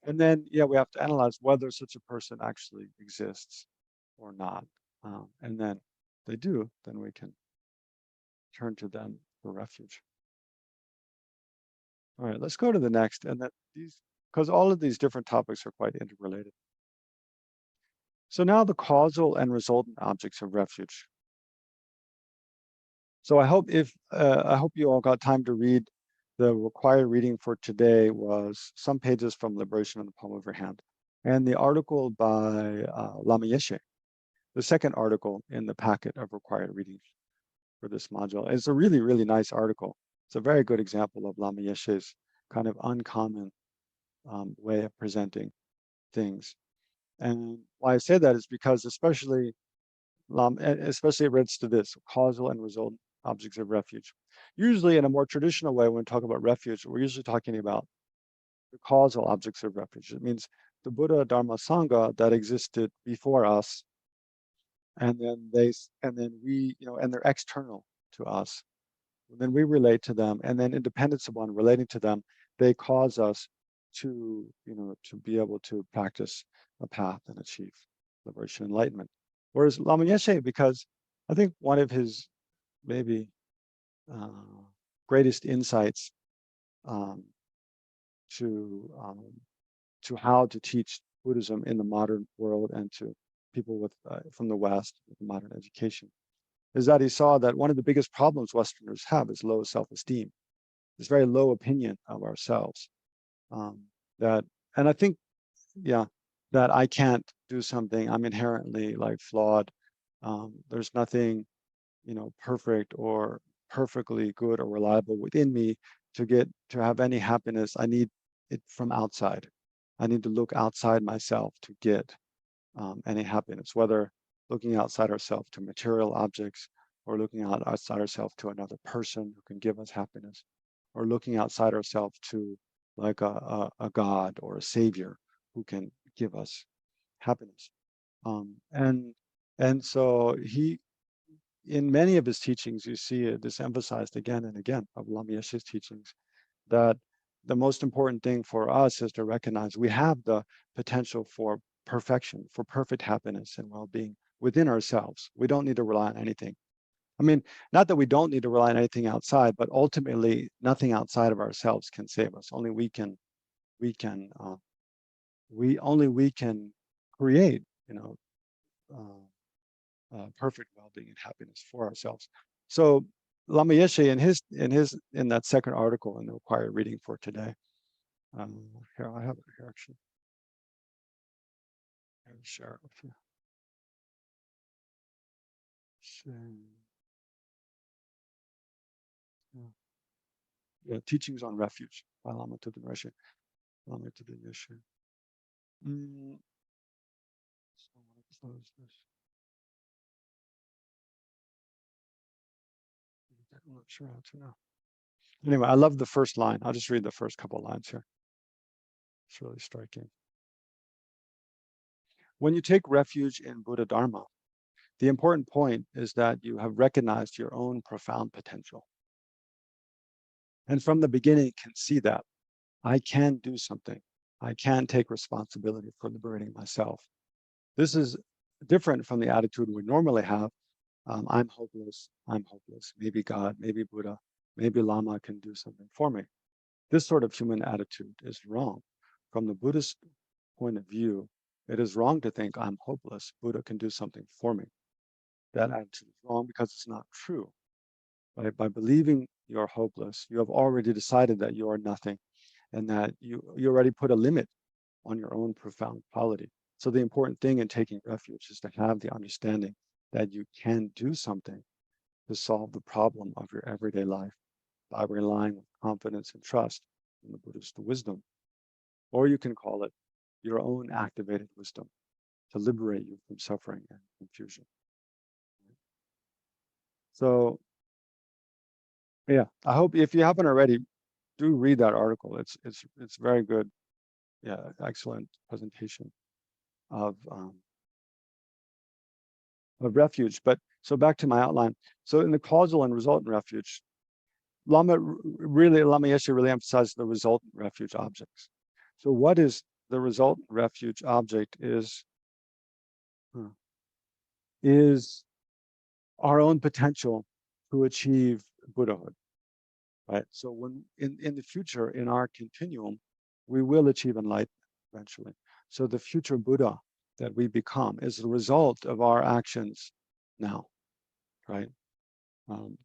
And then, we have to analyze whether such a person actually exists or not. And then they do, then we can turn to them for refuge. All right, let's go to the next. And because all of these different topics are quite interrelated. So now the causal and resultant objects of refuge. So I hope you all got time to read. The required reading for today was some pages from Liberation in the Palm of Your Hand, and the article by Lama Yeshe, the second article in the packet of required readings for this module. It's a really, really nice article. It's a very good example of Lama Yeshe's kind of uncommon way of presenting things. And why I say that is because especially it relates to this, causal and resultant objects of refuge. usually in a more traditional way, when we talk about refuge, we're usually talking about the causal objects of refuge. It means the Buddha, Dharma, Sangha that existed before us, and then we, and they're external to us. And then we relate to them, and then independence of one relating to them, they cause us to, to be able to practice a path and achieve liberation, enlightenment. Whereas Lama Yeshe, because I think one of his maybe uh, greatest insights um, to to how to teach Buddhism in the modern world and to people with from the West with modern education is that he saw that one of the biggest problems Westerners have is low self-esteem, this very low opinion of ourselves. That, and I think, yeah, that I can't do something. I'm inherently like flawed. There's nothing, perfect or perfectly good or reliable within me to have any happiness. I need it from outside. I need to look outside myself to get any happiness, whether looking outside ourselves to material objects or looking outside ourselves to another person who can give us happiness, or looking outside ourselves to like a God or a savior who can give us happiness. And so in many of his teachings, you see this emphasized again and again of Lama Yeshe's teachings, that the most important thing for us is to recognize we have the potential for perfection, for perfect happiness and well-being within ourselves. We don't need to rely on anything. I mean, not that we don't need to rely on anything outside, but ultimately nothing outside of ourselves can save us. Only we can create, perfect well-being and happiness for ourselves. So Lama Yeshe in that second article in the required reading for today. Here I have it here actually. I'll share it with you. Yeah, teachings on refuge by Lama Tutin Reshe. Lama Tutin Reshe. So I want to close this. I'm not sure how to now. Anyway, I love the first line. I'll just read the first couple of lines here. It's really striking. When you take refuge in Buddha Dharma, the important point is that you have recognized your own profound potential. And from the beginning, can see that I can do something. I can take responsibility for liberating myself. This is different from the attitude we normally have. I'm hopeless. Maybe God, maybe Buddha, maybe Lama can do something for me. This sort of human attitude is wrong. From the Buddhist point of view, it is wrong to think I'm hopeless. Buddha can do something for me. That attitude is wrong because it's not true. Right? By believing you're hopeless, you have already decided that you are nothing and that you already put a limit on your own profound quality. So the important thing in taking refuge is to have the understanding that you can do something to solve the problem of your everyday life by relying with confidence and trust in the Buddhist wisdom. Or you can call it your own activated wisdom to liberate you from suffering and confusion. So yeah, I hope if you haven't already, do read that article. It's very good. Yeah, excellent presentation of refuge. But so back to my outline. So in the causal and resultant refuge, Lama Yeshe really emphasizes the resultant refuge objects. So what is the resultant refuge object is our own potential to achieve Buddhahood, right? So when in the future, in our continuum, we will achieve enlightenment eventually. So the future Buddha that we become is the result of our actions now, right?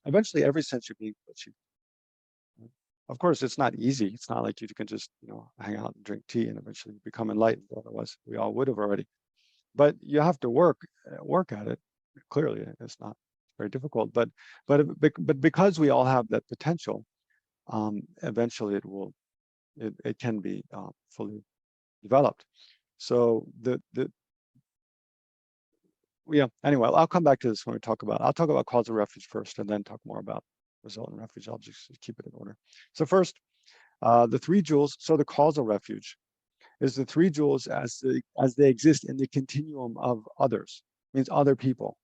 Eventually, every sentient being will achieve. Of course, it's not easy. It's not like you can just, hang out and drink tea and eventually become enlightened. Otherwise, we all would have already. But you have to work at it. Clearly, it's not very difficult. But because we all have that potential, eventually it can be fully developed. So yeah. Anyway, I'll come back to this when I'll talk about causal refuge first, and then talk more about Resultant refuge. I'll just keep it in order. So first, the three jewels. So the causal refuge is the three jewels as they exist in the continuum of others, means other people,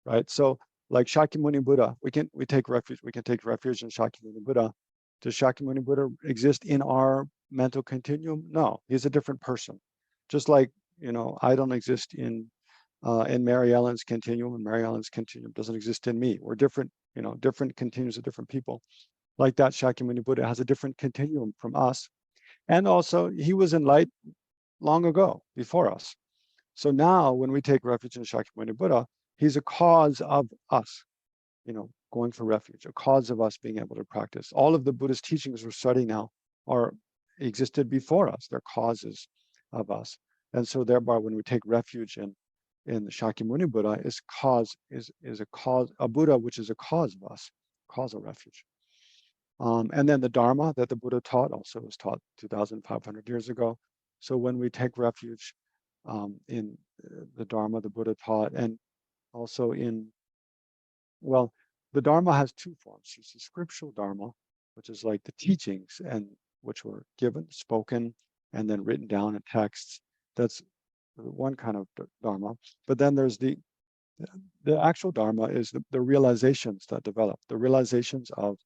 right? So like Shakyamuni Buddha, we take refuge in Shakyamuni Buddha. Does Shakyamuni Buddha exist in our mental continuum? No, he's a different person. Just like, I don't exist in Mary Ellen's continuum, and Mary Ellen's continuum doesn't exist in me. We're different, different continuums of different people. Like that, Shakyamuni Buddha has a different continuum from us. And also, he was in light long ago, before us. So now, when we take refuge in Shakyamuni Buddha, he's a cause of us, going for refuge, a cause of us being able to practice. All of the Buddhist teachings we're studying now existed before us. They're causes of us. And so thereby, when we take refuge in the Shakyamuni Buddha, is a Buddha which is a cause of us, causal refuge. And then the Dharma that the Buddha taught also was taught 2,500 years ago. So when we take refuge in the Dharma the Buddha taught, and also the Dharma has two forms. There's the scriptural Dharma, which is like the teachings and which were given, spoken, and then written down in texts. That's one kind of Dharma. But then there's the actual Dharma is the realizations that develop, the realizations of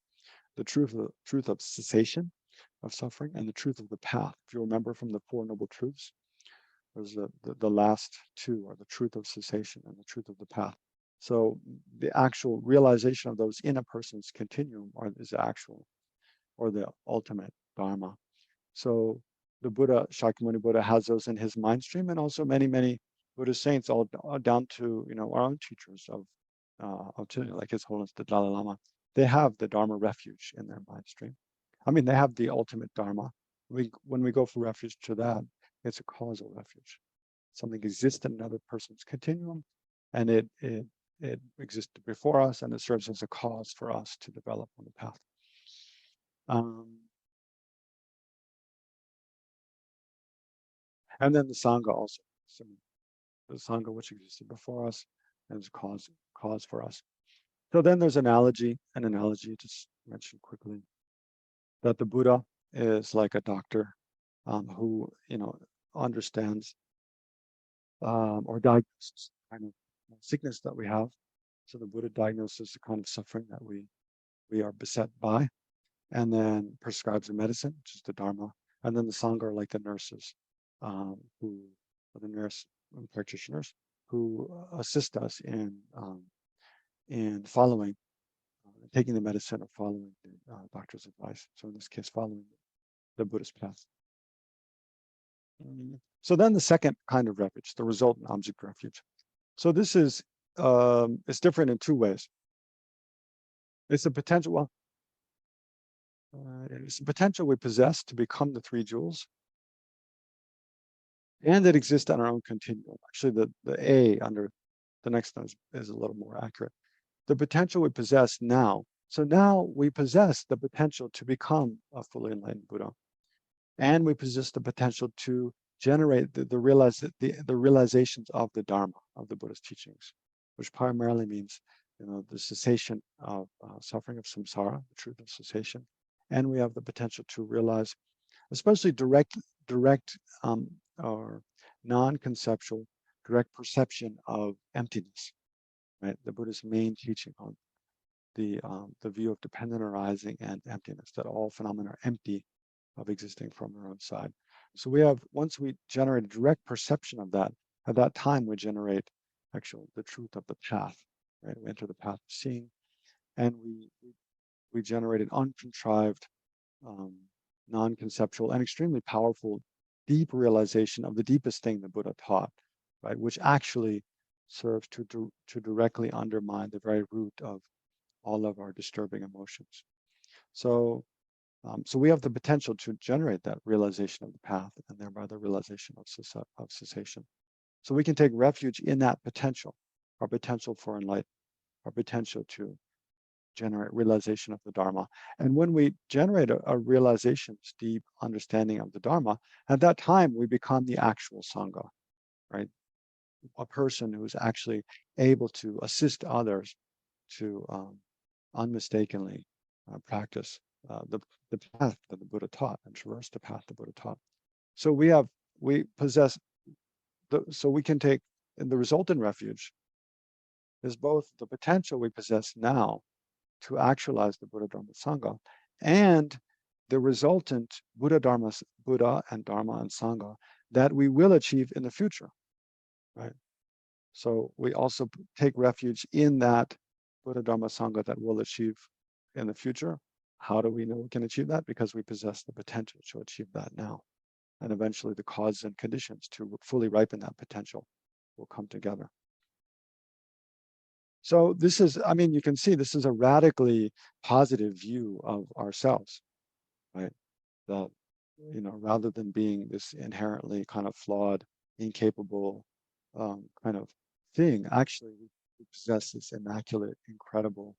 the truth of cessation of suffering and the truth of the path. If you remember from the Four Noble Truths, there's the last two are the truth of cessation and the truth of the path. So the actual realization of those in a person's continuum is the actual or the ultimate Dharma. So the Buddha, Shakyamuni Buddha, has those in his mind stream, and also many, many Buddhist saints, all down to our own teachers of like His Holiness the Dalai Lama. They have the Dharma refuge in their mind stream. I mean, they have the ultimate Dharma. When we go for refuge to that, it's a causal refuge. Something exists in another person's continuum, and it existed before us, and it serves as a cause for us to develop on the path. And then the Sangha also. So the Sangha which existed before us and is a cause for us. So then there's an analogy just mention quickly, that the Buddha is like a doctor who understands or diagnoses the kind of sickness that we have. So the Buddha diagnoses the kind of suffering that we are beset by, and then prescribes a medicine, which is the Dharma. And then the Sangha are like the nurses, the nurse practitioners who assist us in following, taking the medicine or following the doctor's advice. So in this case, following the Buddhist path. So then the second kind of refuge, the resultant object refuge. So this is, it's different in two ways. It's a potential, it's the potential we possess to become the three jewels, and it exists on our own continuum. Actually, the A under the next one is a little more accurate. The potential we possess now. So now we possess the potential to become a fully enlightened Buddha, and we possess the potential to generate the realizations of the Dharma, of the Buddhist teachings, which primarily means the cessation of suffering of samsara, the truth of cessation, and we have the potential to realize, especially direct or non-conceptual, direct perception of emptiness. Right, the Buddha's main teaching on the view of dependent arising and emptiness, that all phenomena are empty of existing from their own side. So once we generate a direct perception of that, at that time we generate the truth of the path. Right, we enter the path of seeing, and we generate an uncontrived, non-conceptual, and extremely powerful, deep realization of the deepest thing the Buddha taught, right, which actually serves to directly undermine the very root of all of our disturbing emotions. So we have the potential to generate that realization of the path, and thereby the realization of cessation. So we can take refuge in that potential, our potential for enlightenment, our potential to generate realization of the Dharma. And when we generate a realization, deep understanding of the Dharma, at that time we become the actual Sangha, right? A person who is actually able to assist others to unmistakenly practice the path that the Buddha taught and traverse the path the Buddha taught. So we possess so we can take, and the resultant refuge is both the potential we possess now to actualize the Buddha Dharma Sangha and the resultant Buddha and Dharma and Sangha that we will achieve in the future, right? So we also take refuge in that Buddha Dharma Sangha that we'll achieve in the future. How do we know we can achieve that? Because we possess the potential to achieve that now. And eventually the causes and conditions to fully ripen that potential will come together. So this is, I mean, you can see this is a radically positive view of ourselves, right? That, you know, rather than being this inherently kind of flawed, incapable kind of thing, actually we possess this immaculate, incredible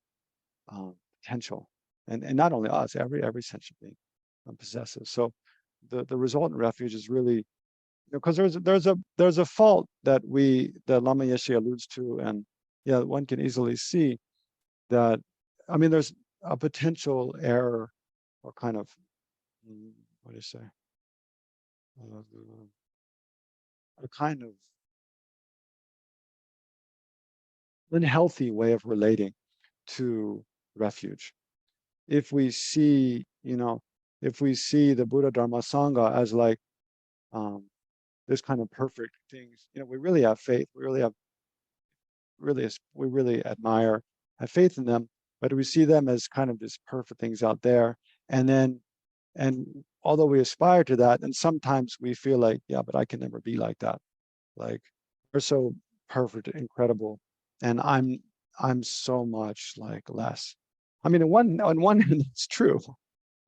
potential. And not only us, every sentient being possesses. So the resultant refuge is really, because there's a fault that Lama Yeshe alludes to, and yeah, one can easily see that. I mean, there's a potential error, or kind of what do you say, a kind of unhealthy way of relating to refuge. If we see, you know, if we see the Buddha Dharma Sangha as like this kind of perfect things, you know, we really have faith, we really admire, have faith in them, but we see them as kind of this perfect things out there. And although we aspire to that, and sometimes we feel like, yeah, but I can never be like that. Like, they're so perfect, incredible, and I'm so much like less. I mean, on one hand, it's true,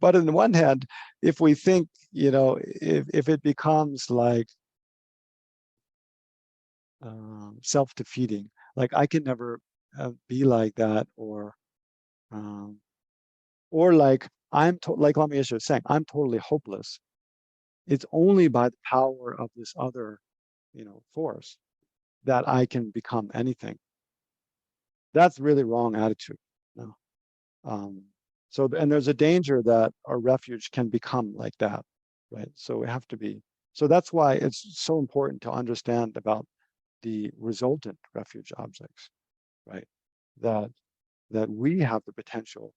but on the one hand, if we think, you know, if it becomes like self-defeating, like I can never be like that, um, or like like Lama Yeshe was saying, I'm totally hopeless. It's only by the power of this other, you know, force that I can become anything. That's really wrong attitude. No. So, and there's a danger that our refuge can become like that, right? So we have to be. So that's why it's so important to understand about the resultant refuge objects, right? That we have the potential.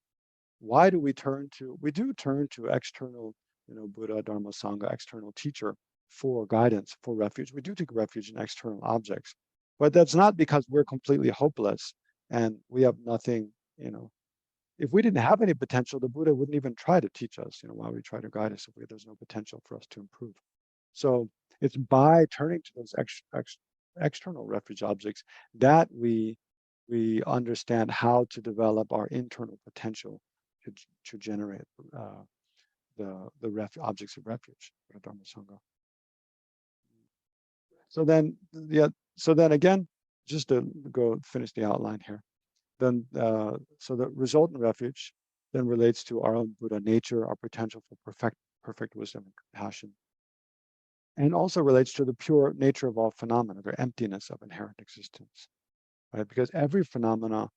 Why do we turn to? We do turn to external, you know, Buddha, Dharma, Sangha, external teacher for guidance, for refuge. We do take refuge in external objects, but that's not because we're completely hopeless and we have nothing, you know. If we didn't have any potential, the Buddha wouldn't even try to teach us, you know, why we try to guide us if there's no potential for us to improve. So it's by turning to those external refuge objects that we understand how to develop our internal potential to generate the objects of refuge, Dharma Sangha. So then, yeah. So then again, just to go finish the outline here. Then, so the resultant refuge then relates to our own Buddha nature, our potential for perfect wisdom and compassion, and also relates to the pure nature of all phenomena, the emptiness of inherent existence, right? Because every phenomena,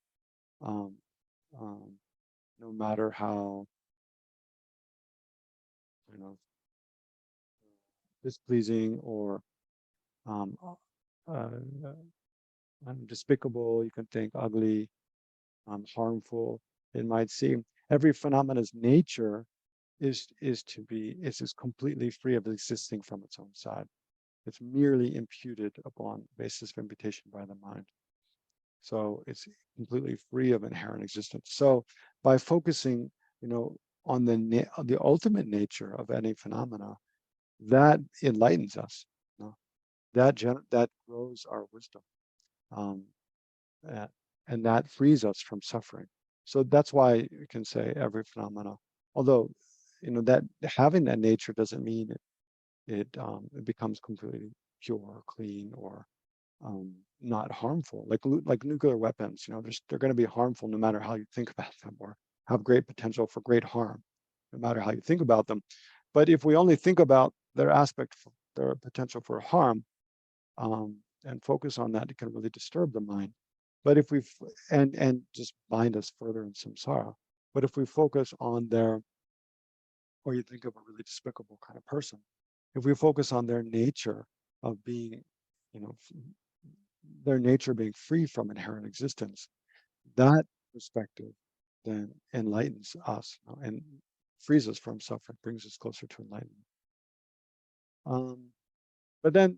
um, no matter how, you know, displeasing or um, uh, despicable, you can think ugly, harmful, it might seem, every phenomena's nature is completely free of existing from its own side. It's merely imputed upon basis of imputation by the mind. So it's completely free of inherent existence. So by focusing, you know, on the ultimate nature of any phenomena, that enlightens us. You know? That grows our wisdom, um, and that frees us from suffering. So that's why you can say every phenomena, although, you know, that having that nature doesn't mean it becomes completely pure or clean or not harmful. Like nuclear weapons, you know, they're going to be harmful no matter how you think about them, or have great potential for great harm, no matter how you think about them. But if we only think about their their potential for harm, and focus on that, it can really disturb the mind. But if we and just bind us further in samsara. But if we focus on their, or you think of a really despicable kind of person, if we focus on their nature of being, their nature being free from inherent existence, that perspective then enlightens us and frees us from suffering, brings us closer to enlightenment. But then,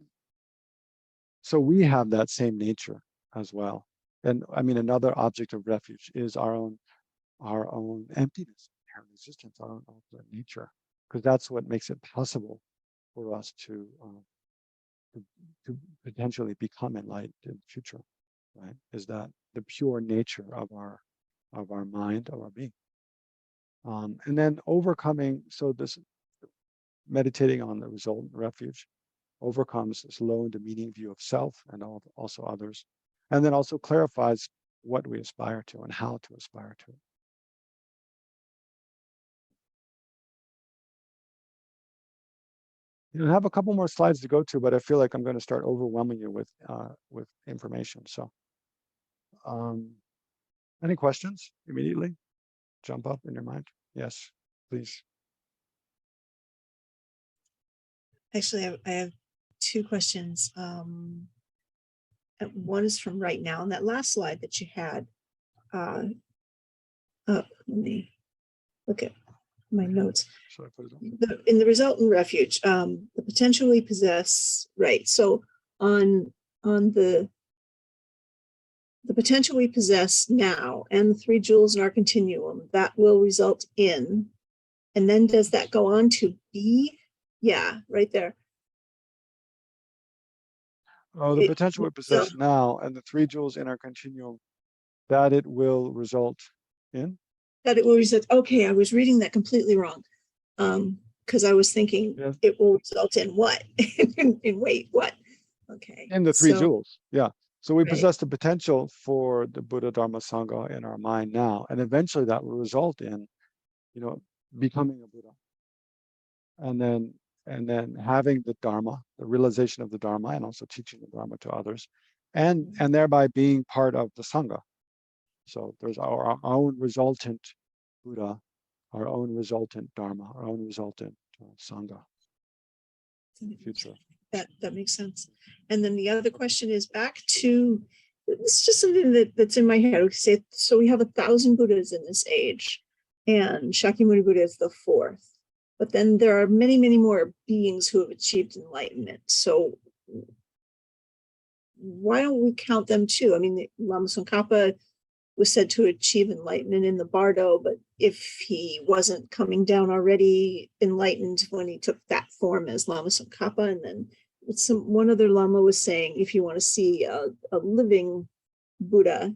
so we have that same nature as well. And I mean, another object of refuge is our own emptiness, inherent existence, our own ultimate nature, because that's what makes it possible for us to potentially become enlightened in the future, right? Is that the pure nature of our mind, of our being. And then overcoming, so this meditating on the resultant refuge overcomes this low and demeaning view of self and also others, and then also clarifies what we aspire to and how to aspire to it. I have a couple more slides to go to, but I feel like I'm going to start overwhelming you with information. So, any questions immediately? Jump up in your mind. Yes, please. Actually, I have two questions. One is from right now, and that last slide that you had. Let me look at my notes. Should I put it on? In the resultant refuge, the potential we possess, right? So on the potential we possess now and the three jewels in our continuum, that will result in, and then does that go on to be? Yeah, right there. Oh, the potential we possess now and the three jewels in our continuum, that it will result in? That it will result, okay, I was reading that completely wrong. Because I was thinking it will result in what? in wait, what? Okay. In the three jewels, yeah. So we possess the potential for the Buddha, Dharma, Sangha in our mind now, and eventually that will result in, becoming a Buddha, and then having the Dharma, the realization of the Dharma, and also teaching the Dharma to others, and thereby being part of the Sangha. So there's our own resultant Buddha, our own resultant Dharma, our own resultant Sangha in the future. That makes sense. And then the other question is back to, it's just something that's in my head. We say, so we have 1,000 Buddhas in this age, and Shakyamuni Buddha is the 4th. But then there are many, many more beings who have achieved enlightenment. So why don't we count them too? I mean, Lama Tsongkhapa was said to achieve enlightenment in the Bardo, but if he wasn't coming down already enlightened when he took that form as Lama Tsongkhapa, and then one other Lama was saying, if you want to see a living Buddha,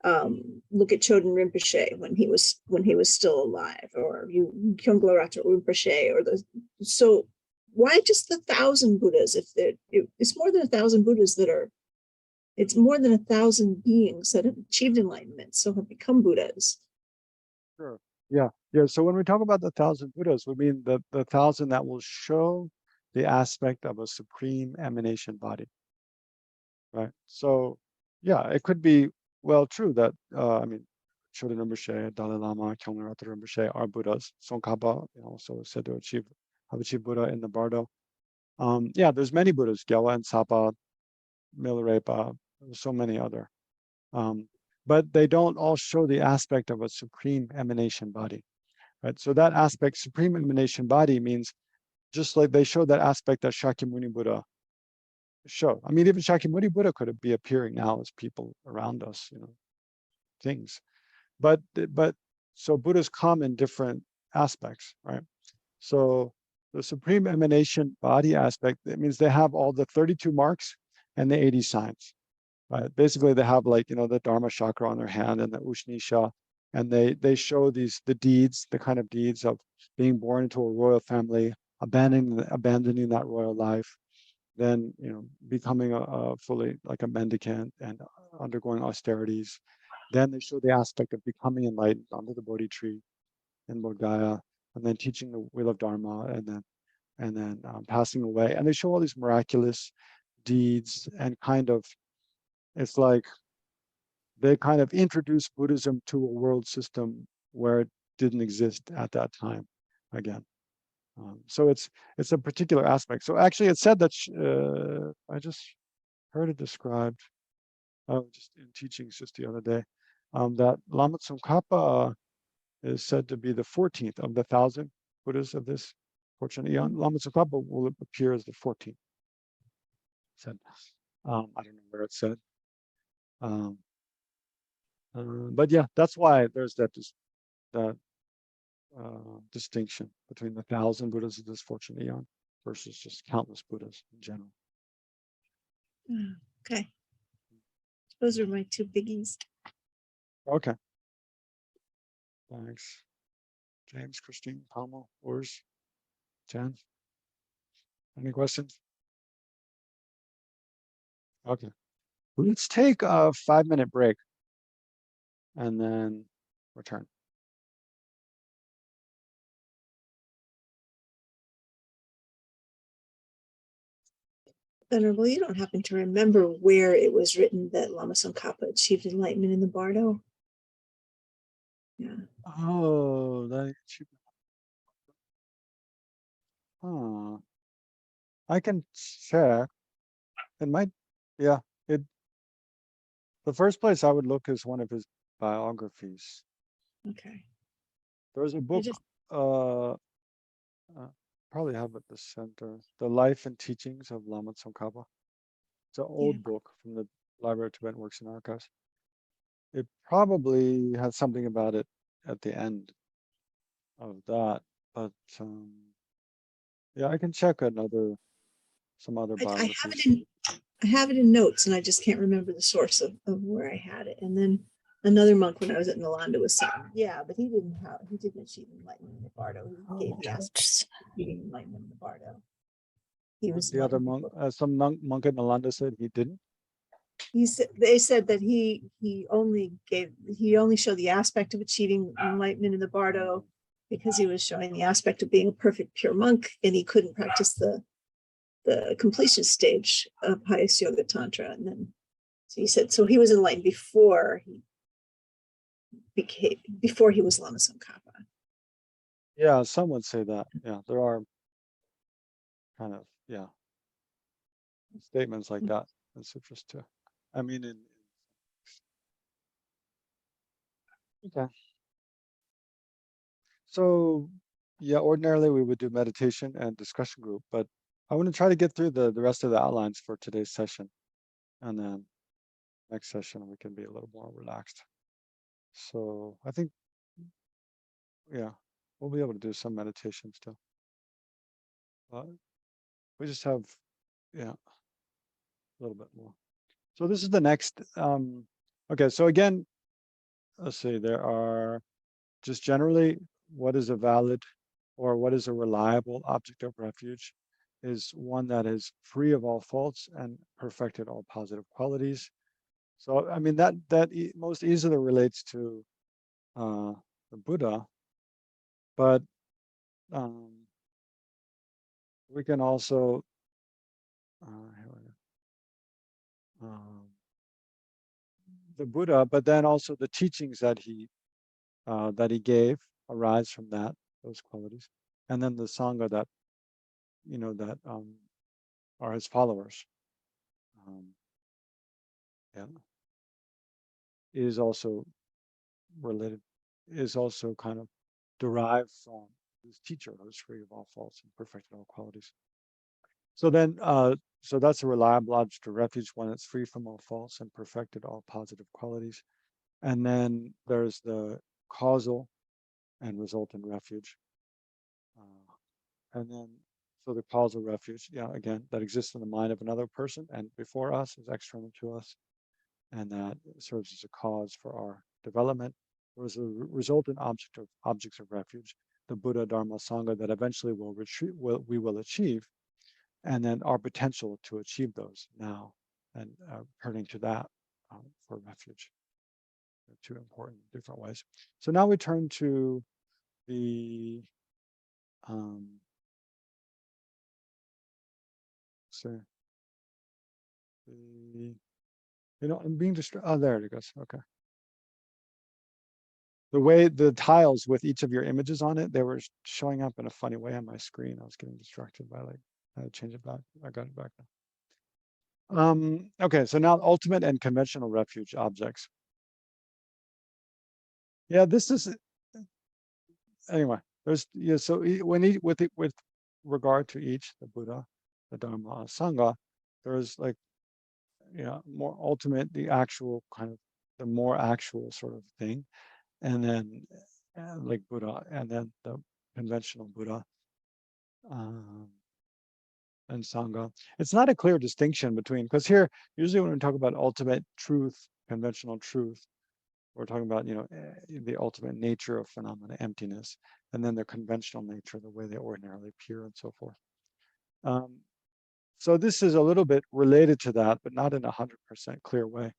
look at Choden Rinpoche when he was still alive, or Kyonglo Rato Rinpoche, so why just 1,000 Buddhas? If it's more than 1,000 Buddhas it's more than 1,000 beings that have achieved enlightenment, so have become Buddhas. Sure. Yeah. So when we talk about the 1,000 Buddhas, we mean the 1,000 that will show the aspect of a supreme emanation body, right? So, yeah, it could be true that Choden Rinpoche, Dalai Lama, Kyonglo Rato Rinpoche are Buddhas. Tsongkhapa, also said to have achieved Buddha in the Bardo. There's many Buddhas, Gyawa and Sapa, Milarepa, so many other. But they don't all show the aspect of a supreme emanation body, right? So that aspect, supreme emanation body, means just like they show that aspect that Shakyamuni Buddha showed. I mean, even Shakyamuni Buddha could be appearing now as people around us, things. But so Buddhas come in different aspects, right? So the supreme emanation body aspect, it means they have all the 32 marks and the 80 signs. Right? Basically, they have the Dharma chakra on their hand and the Ushnisha, and they show the deeds, the kind of deeds of being born into a royal family, abandoning that royal life, then becoming a fully like a mendicant and undergoing austerities. Then they show the aspect of becoming enlightened under the Bodhi tree in Bodh Gaya, and then teaching the wheel of Dharma, and then passing away. And they show all these miraculous deeds and it's like they kind of introduce Buddhism to a world system where it didn't exist at that time again. So it's a particular aspect. So actually, it said that I just heard it described just in teachings just the other day, that Lama Tsongkhapa is said to be the 14th of the 1,000 Buddhas of this fortunate eon. Lama Tsongkhapa will appear as the 14th. Said, I don't know where it said. But yeah, that's why there's that distinction between the 1,000 Buddhas of this fortunate eon versus just countless Buddhas in general. Okay. Those are my two biggies. Okay. Thanks. James, Christine, Palmo, Urs, Jen. Any questions? Okay. Let's take a 5-minute break and then return. Venerable, you don't happen to remember where it was written that Lama Tsongkhapa achieved enlightenment in the Bardo? Yeah. Oh, I can check. It might, yeah. The first place I would look is one of his biographies. Okay. There's a book, uh, probably have at the center, The Life and Teachings of Lama Tsongkhapa. It's an old book from the Library of Tibetan Works and Archives. It probably has something about it at the end of that, but yeah, I can check some other biographies. I have it in notes, and I just can't remember the source of where I had it. And then another monk when I was at Nalanda was saying, yeah, but he didn't achieve enlightenment in the Bardo. He gave the aspects of achieving enlightenment in the Bardo. He was the other monk, some monk at Nalanda said he didn't. They said that he only showed the aspect of achieving enlightenment in the Bardo because he was showing the aspect of being a perfect pure monk, and he couldn't practice the completion stage of highest yoga tantra. And then so he said, so he was enlightened before he was Lama Tsongkhapa. Yeah, some would say that. Yeah, there are kind of statements like that in sutras too. I mean, okay. So yeah, ordinarily we would do meditation and discussion group, but I want to try to get through the rest of the outlines for today's session, and then next session we can be a little more relaxed. So I think, yeah, we'll be able to do some meditation still. But we just have, yeah, a little bit more. So this is the next, okay, so again, let's see, there are just generally what is a valid or what is a reliable object of refuge is one that is free of all faults and perfected all positive qualities. So, I mean, that most easily relates to the Buddha, but we can also, the Buddha, but then also the teachings that he gave arise from those qualities, and then the Sangha that are his followers. Yeah, is also related, is also kind of derived from his teacher, who's free of all faults and perfected all qualities. So then, so that's a reliable object of refuge, one that's free from all faults and perfected all positive qualities. And then there's the causal and resultant refuge. And then, so the causal refuge, yeah, again, that exists in the mind of another person and before us, is external to us, and that serves as a cause for our development. There is a resultant objects of refuge, the Buddha, Dharma, Sangha, that eventually we will achieve, and then our potential to achieve those now, and turning to that for refuge. They're two important different ways. So now we turn to the I'm being distracted. Oh, there it goes. Okay. the way the tiles with each of your images on it, they were showing up in a funny way on my screen. I was getting distracted by like, I had to change it back. I got it back now. Okay, so now ultimate and conventional refuge objects. Yeah, this is, anyway, there's, yeah, so when with regard to each, the Buddha, the Dharma, Sangha, there's like, more ultimate, the actual kind of, the more actual sort of thing. And then like Buddha, and then the conventional Buddha, um, and Sangha. It's not a clear distinction between, because here, usually when we talk about ultimate truth, conventional truth, we're talking about, the ultimate nature of phenomena, emptiness, and then the conventional nature, the way they ordinarily appear and so forth. So this is a little bit related to that, but not in a 100% clear way.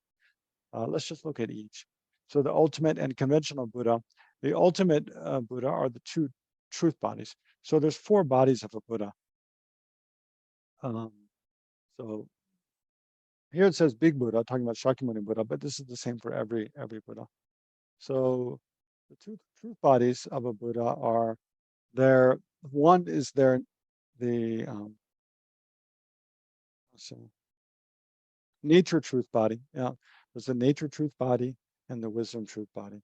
Let's just look at each. So the ultimate and conventional Buddha, the ultimate Buddha are the two truth bodies. So there's four bodies of a Buddha. So here it says big Buddha, talking about Shakyamuni Buddha, but this is the same for every Buddha. So the two truth bodies of a Buddha are there. One is the nature truth body. Yeah, there's the nature truth body and the wisdom truth body.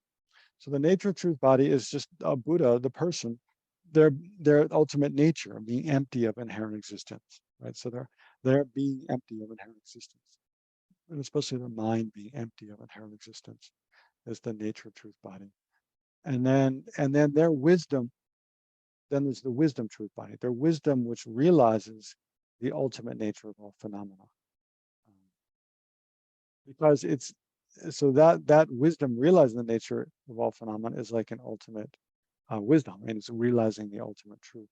So the nature truth body is just a Buddha, the person, their ultimate nature, being empty of inherent existence, right? So they're being empty of inherent existence, and especially their mind being empty of inherent existence is the nature truth body. And then their wisdom, then there's the wisdom truth body, their wisdom which realizes the ultimate nature of all phenomena. Because it's so that wisdom realizing the nature of all phenomena is like an ultimate wisdom, and it's realizing the ultimate truth.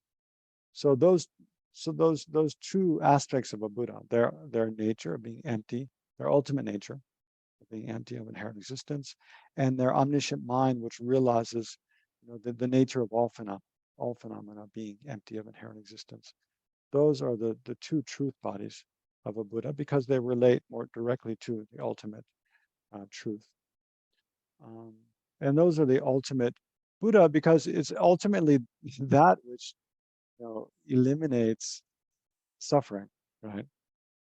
So those two aspects of a Buddha, their nature of being empty, their ultimate nature of being empty of inherent existence, and their omniscient mind, which realizes, the nature of all phenomena being empty of inherent existence. Those are the two truth bodies of a Buddha, because they relate more directly to the ultimate truth. And those are the ultimate Buddha, because it's ultimately that which, eliminates suffering, right?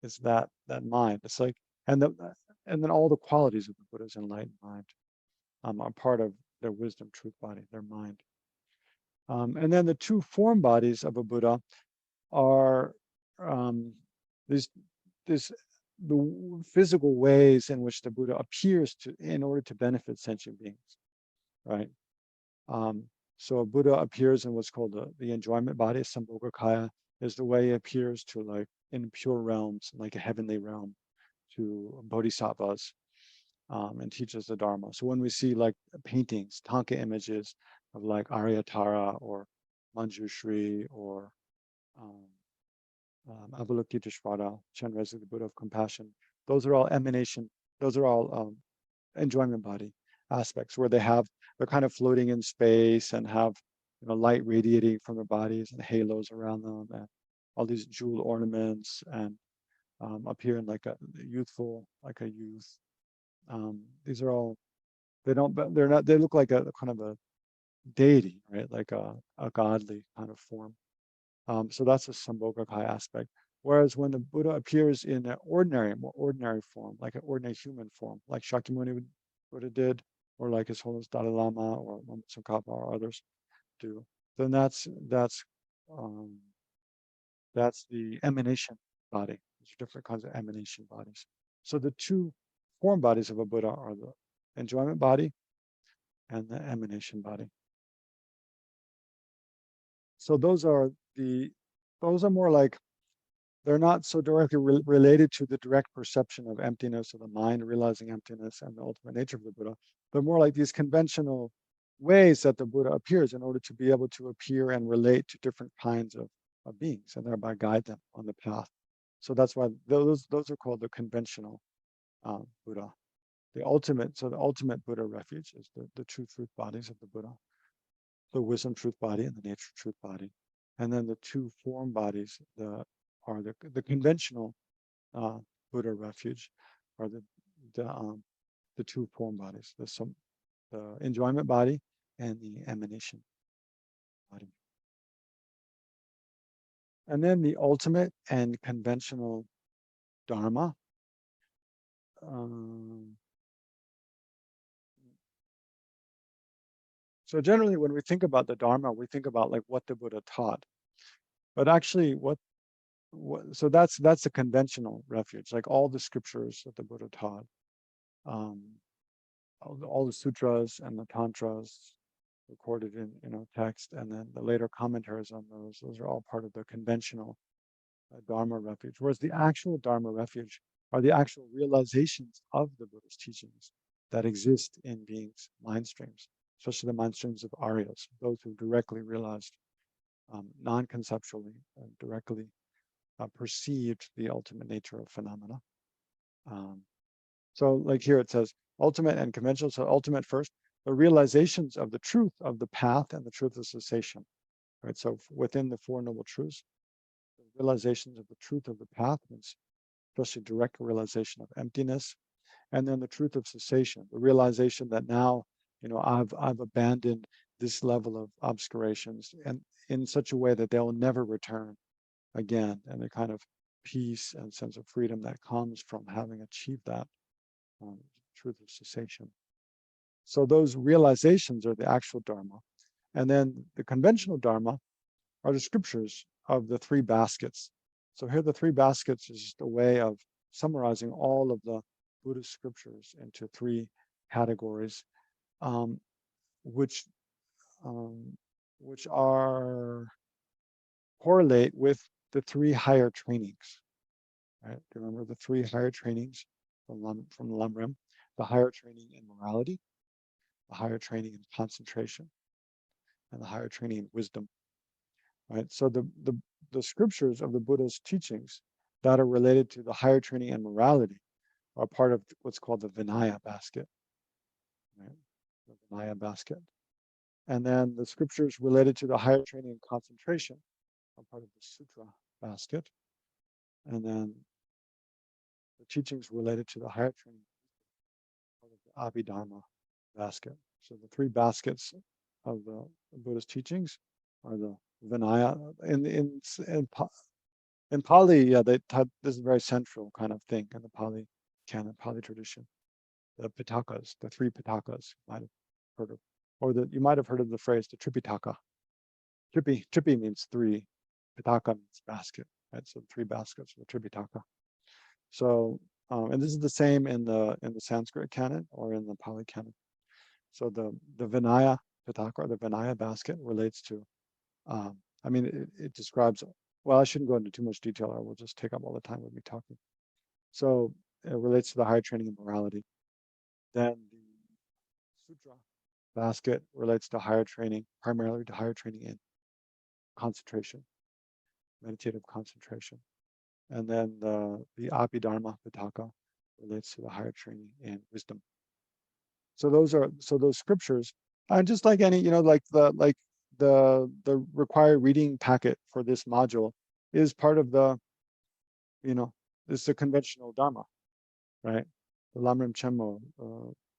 It's that mind. It's like, and then all the qualities of the Buddha's enlightened mind are part of their wisdom truth body, their mind. And then the two form bodies of a Buddha are these the physical ways in which the Buddha appears in order to benefit sentient beings, right? So a Buddha appears in what's called the enjoyment body. Sambhogakaya is the way he appears to, like, in pure realms, like a heavenly realm, to bodhisattvas, and teaches the Dharma. So when we see like paintings, Tanka images of like Aryatara or Manjushri or Avalokiteshvara, Chenrezig, the Buddha of compassion, those are all enjoyment body aspects, where they're kind of floating in space and have, light radiating from their bodies and halos around them, and all these jewel ornaments, and appear in like a youth. These are all, they look like a kind of a deity, right? Like a godly kind of form. So that's a Sambhogakaya aspect. Whereas when the Buddha appears in an more ordinary form, like an ordinary human form, like Shakyamuni Buddha did, or like His Holiness Dalai Lama or Lama Tsongkhapa or others do, then um, that's the emanation body. There's different kinds of emanation bodies. So the two form bodies of a Buddha are the enjoyment body and the emanation body. So those are more like, they're not so directly related to the direct perception of emptiness, or the mind realizing emptiness and the ultimate nature of the Buddha. They're more like these conventional ways that the Buddha appears in order to be able to appear and relate to different kinds of beings, and thereby guide them on the path. So that's why those are called the conventional Buddha. The ultimate Buddha refuge is the two truth bodies of the Buddha, the wisdom truth body and the nature truth body. And then the two form bodies are the conventional Buddha refuge, are the two form bodies, the enjoyment body and the emanation body. And then the ultimate and conventional Dharma. So generally, when we think about the Dharma, we think about like what the Buddha taught. But actually, so that's a conventional refuge, like all the scriptures that the Buddha taught, all the sutras and the tantras recorded in text, and then the later commentaries on those. Those are all part of the conventional Dharma refuge. Whereas the actual Dharma refuge are the actual realizations of the Buddhist teachings that exist in beings' mind streams, especially the mind streams of Aryas, those who directly realized, non-conceptually, directly perceived the ultimate nature of phenomena. So like here it says, ultimate and conventional. So ultimate first, the realizations of the truth of the path and the truth of cessation. Right. So within the Four Noble Truths, the realizations of the truth of the path means especially direct realization of emptiness, and then the truth of cessation, the realization that now, I've abandoned this level of obscurations, and in such a way that they will never return again, and the kind of peace and sense of freedom that comes from having achieved that truth of cessation. So those realizations are the actual Dharma. And then the conventional Dharma are the scriptures of the three baskets. So here the three baskets is just a way of summarizing all of the Buddhist scriptures into three categories, which are correlate with the three higher trainings. Right? Remember the three higher trainings from the Lamrim: the higher training in morality, the higher training in concentration, and the higher training in wisdom. Right? So the scriptures of the Buddha's teachings that are related to the higher training and morality are part of what's called the Vinaya basket. Right? The Vinaya basket. And then the scriptures related to the higher training and concentration are part of the Sutra basket. And then the teachings related to the higher training are part of the Abhidharma basket. So the three baskets of the Buddhist teachings are the Vinaya. In Pali, yeah, this is a very central kind of thing in the Pali canon, Pali tradition. The Pitakas, the three Pitakas, you might have heard of, or you might have heard of the phrase the Tributaka. Tripi means three, Pitaka means basket, right? So three baskets of the Tributaka. So, and this is the same in the Sanskrit canon or in the Pali canon. So the Vinaya Pitaka, or the Vinaya basket, relates to, it describes, well, I shouldn't go into too much detail, or we'll just take up all the time with me talking. So it relates to the higher training in morality. Then the Sutra basket relates to higher training, primarily to higher training in concentration, meditative concentration. And then the Abhidharma Pitaka relates to the higher training in wisdom. So those scriptures, and just like any, like the required reading packet for this module is part of the, this is the conventional Dharma, right? The Lamrim Chenmo,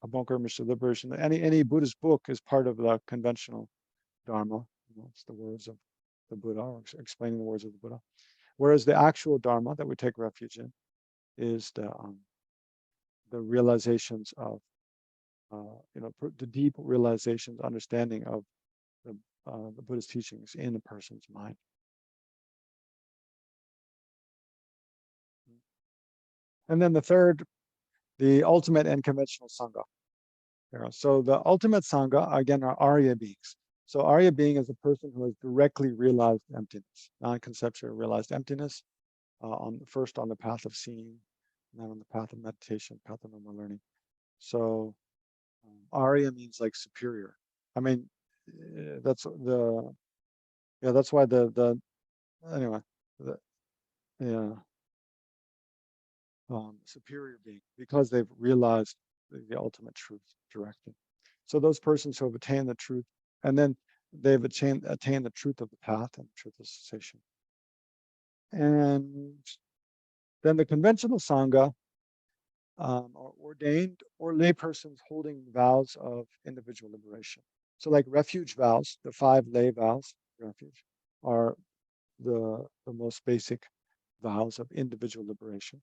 Abongkar Mr. Liberation, any Buddhist book is part of the conventional Dharma. It's the words of the Buddha, or explaining the words of the Buddha. Whereas the actual Dharma that we take refuge in is the realizations of, the deep realizations, understanding of the Buddhist teachings in a person's mind. And then the third, the ultimate and conventional Sangha. So the ultimate Sangha, again, are Arya beings. So Arya being is a person who has directly realized emptiness, non-conceptual realized emptiness, first on the path of seeing, and then on the path of meditation, path of normal learning. So Arya means like superior. I mean, that's why anyway, superior being, because they've realized the ultimate truth directly. So those persons who have attained the truth, and then they've attained the truth of the path and the truth of cessation. And then the conventional Sangha or ordained or laypersons holding vows of individual liberation. So like refuge vows, the 5 lay vows, refuge, are the most basic vows of individual liberation.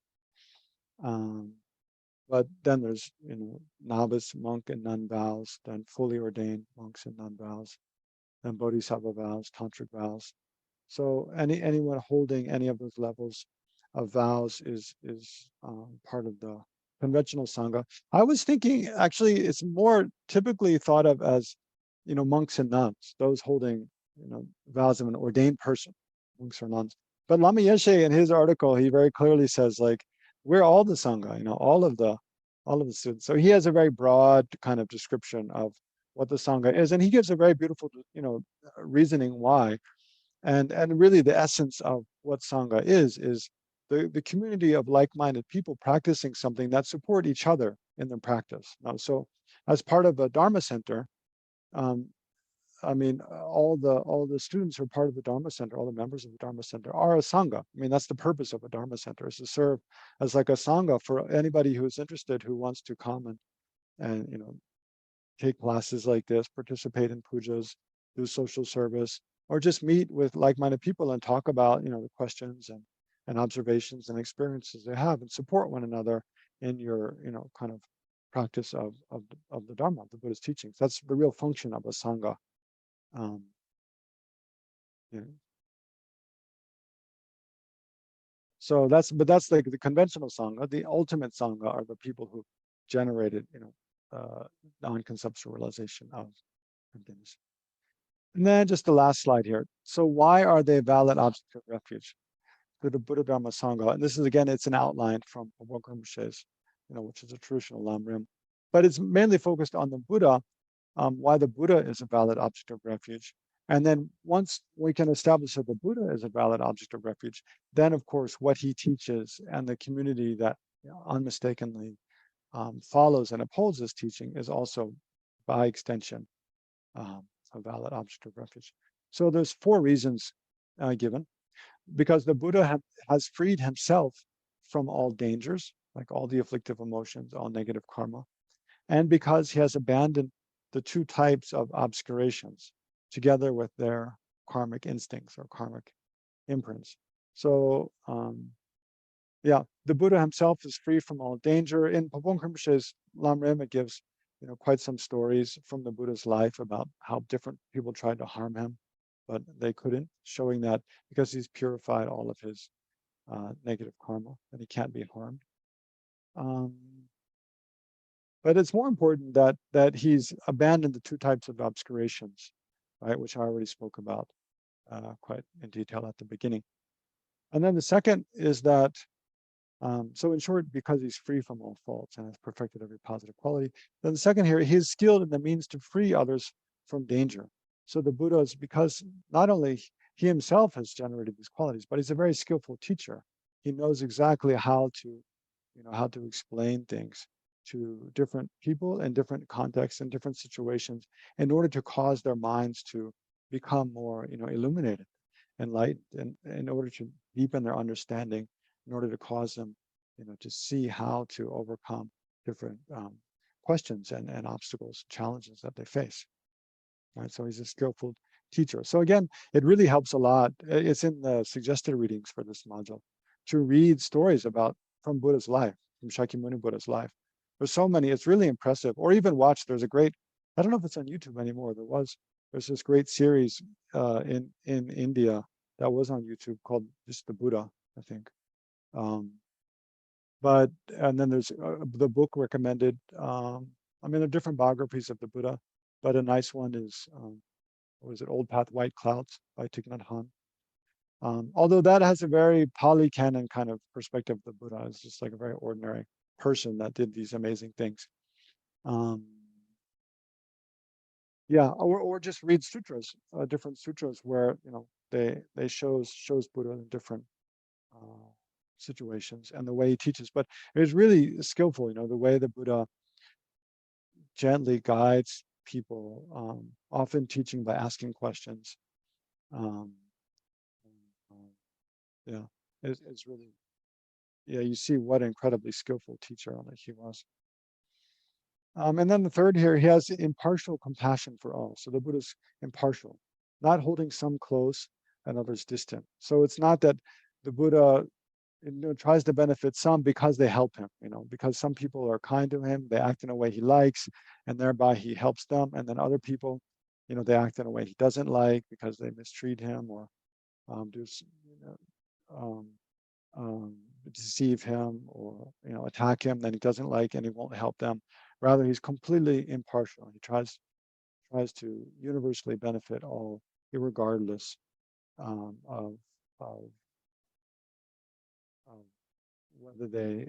But then there's, novice, monk, and nun vows, then fully ordained monks and nun vows, then bodhisattva vows, tantric vows. So anyone holding any of those levels of vows is part of the conventional sangha. I was thinking actually it's more typically thought of as, monks and nuns, those holding, vows of an ordained person, monks or nuns. But Lama Yeshe in his article, he very clearly says like, we're all the sangha, all of the students. So he has a very broad kind of description of what the sangha is, and he gives a very beautiful, reasoning why. And really the essence of what Sangha is the community of like-minded people practicing something that support each other in their practice. So as part of a Dharma center, all the students who are part of the Dharma center, all the members of the Dharma center are a Sangha. That's the purpose of a Dharma center, is to serve as like a Sangha for anybody who's interested, who wants to come and take classes like this, participate in pujas, do social service, or just meet with like-minded people and talk about, the questions and observations and experiences they have, and support one another in your, kind of practice of the Dharma, the Buddhist teachings. That's the real function of a Sangha. Yeah. So that's like the conventional Sangha. The ultimate Sangha are the people who generated, non-conceptual realization of forgiveness. And then just the last slide here. So why are they valid objects of refuge? To the Buddha Dharma Sangha. And this is, again, it's an outline from Pabon Rinpoche's, which is a traditional Lamrim. But it's mainly focused on the Buddha, why the Buddha is a valid object of refuge. And then once we can establish that the Buddha is a valid object of refuge, then of course what he teaches and the community that unmistakably follows and upholds his teaching is also, by extension, a valid object of refuge. So there's 4 reasons given. Because the Buddha has freed himself from all dangers, like all the afflictive emotions, all negative karma, and because he has abandoned the 2 types of obscurations together with their karmic instincts or karmic imprints. So the Buddha himself is free from all danger. In Pabon Rinpoche's Lamrim, it gives quite some stories from the Buddha's life about how different people tried to harm him, but they couldn't, showing that because he's purified all of his negative karma, and he can't be harmed. But it's more important that he's abandoned the 2 types of obscurations, right, which I already spoke about quite in detail at the beginning. And then the second is that, so in short, because he's free from all faults and has perfected every positive quality, then the second here, he's skilled in the means to free others from danger. So the Buddha is, because not only he himself has generated these qualities, but he's a very skillful teacher. He knows exactly how to, how to explain things to different people in different contexts and different situations in order to cause their minds to become more, illuminated, enlightened, and in order to deepen their understanding, in order to cause them, to see how to overcome different questions and obstacles, challenges that they face. Right, so he's a skillful teacher. So again, it really helps a lot. It's in the suggested readings for this module to read stories from Buddha's life, from Shakyamuni Buddha's life. There's so many, it's really impressive. Or even watch, there's a great, I don't know if it's on YouTube anymore. There's this great series in India that was on YouTube called just the Buddha, I think. And then there's the book recommended. There are different biographies of the Buddha, but a nice one is, what is it, Old Path, White Clouds by Thich Nhat Hanh. Although that has a very Pali Canon kind of perspective of the Buddha. It's just like a very ordinary person that did these amazing things. Or just read sutras, different sutras where they shows Buddha in different situations and the way he teaches. But it was really skillful, the way the Buddha gently guides people, often teaching by asking questions. It's really yeah, you see what incredibly skillful teacher that he was. And then the third here, he has impartial compassion for all. So the Buddha's impartial, not holding some close and others distant. So it's not that the Buddha, tries to benefit some because they help him, because some people are kind to him, they act in a way he likes, and thereby he helps them. And then other people, they act in a way he doesn't like because they mistreat him or um, deceive him or attack him that he doesn't like, and he won't help them. Rather, he's completely impartial. He tries to universally benefit all, irregardless of, of whether they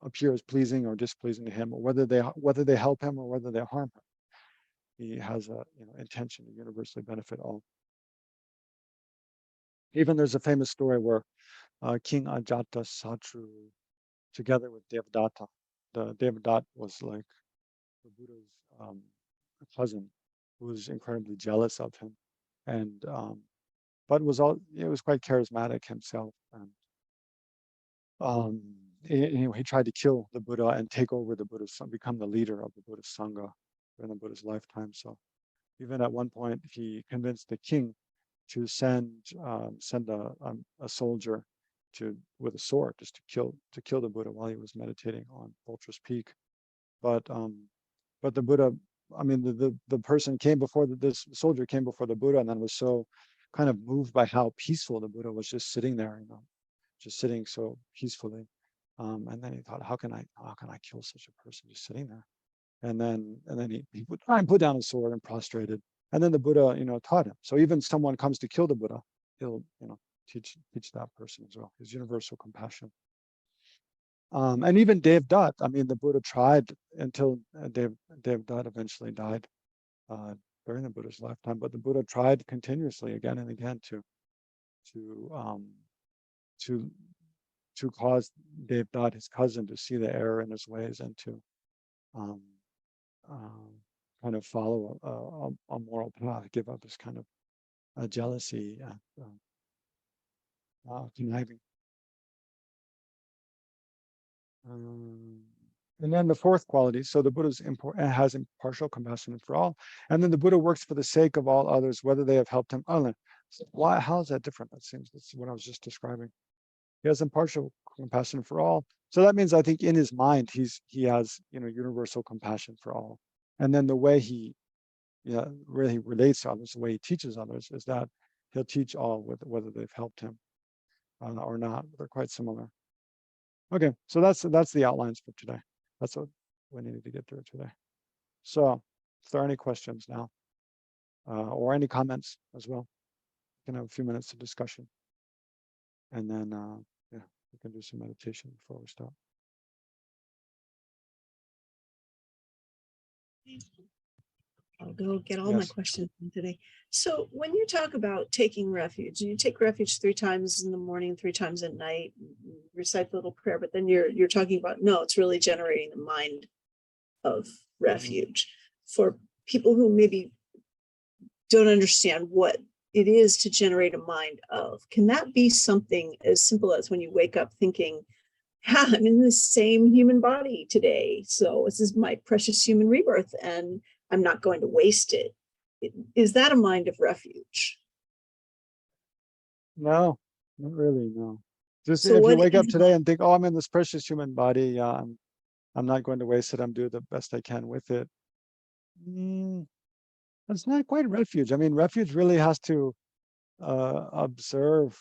appear as pleasing or displeasing to him, or whether they help him or whether they harm him. He has a intention to universally benefit all. Even there's a famous story where King Ajata Satru, together with Devadatta, the Devadatta was like the Buddha's cousin, who was incredibly jealous of him, and but it was quite charismatic himself, and he tried to kill the Buddha and take over the Buddhist, become the leader of the Buddhist Sangha during the Buddha's lifetime. So even at one point, he convinced the king to send a soldier with a sword just to kill the Buddha while he was meditating on Vulture's Peak. But the Buddha, I mean, the person came before this soldier came before the Buddha, and then was so kind of moved by how peaceful the Buddha was just sitting there, just sitting so peacefully. And then he thought, how can I kill such a person just sitting there? And then he put down his sword and prostrated. And then the Buddha, taught him. So even someone comes to kill the Buddha, he'll, teach that person as well. His universal compassion. And even Devadatta, I mean, the Buddha tried until Devadatta eventually died during the Buddha's lifetime. But the Buddha tried continuously again and again to cause Devadatta, his cousin, to see the error in his ways and to kind of follow a moral path, give up this kind of jealousy and conniving. And then the fourth quality, so the Buddha has impartial compassion for all, and then the Buddha works for the sake of all others, whether they have helped him. Why? How is that different? That's what I was just describing. He has impartial compassion for all. So that means, I think, in his mind, he has universal compassion for all. And then the way he really relates to others, the way he teaches others, is that he'll teach all whether they've helped him or not. They're quite similar. Okay, so that's the outlines for today. That's what we needed to get through today. So if there are any questions now, or any comments as well, we can have a few minutes of discussion. And then, we can do some meditation before we stop. I'll go get all my questions today. So when you talk about taking refuge, you take refuge 3 times in the morning, 3 times at night, recite the little prayer, but then you're talking about, no, it's really generating the mind of refuge. For people who maybe don't understand what it is to generate a mind of, can that be something as simple as when you wake up thinking, I'm in the same human body today, so this is my precious human rebirth, and I'm not going to waste it. Is that a mind of refuge? No, not really, no. Just so if you wake up today and think, oh, I'm in this precious human body, I'm not going to waste it, I'm doing the best I can with it. It's not quite refuge. I mean, refuge really has to observe,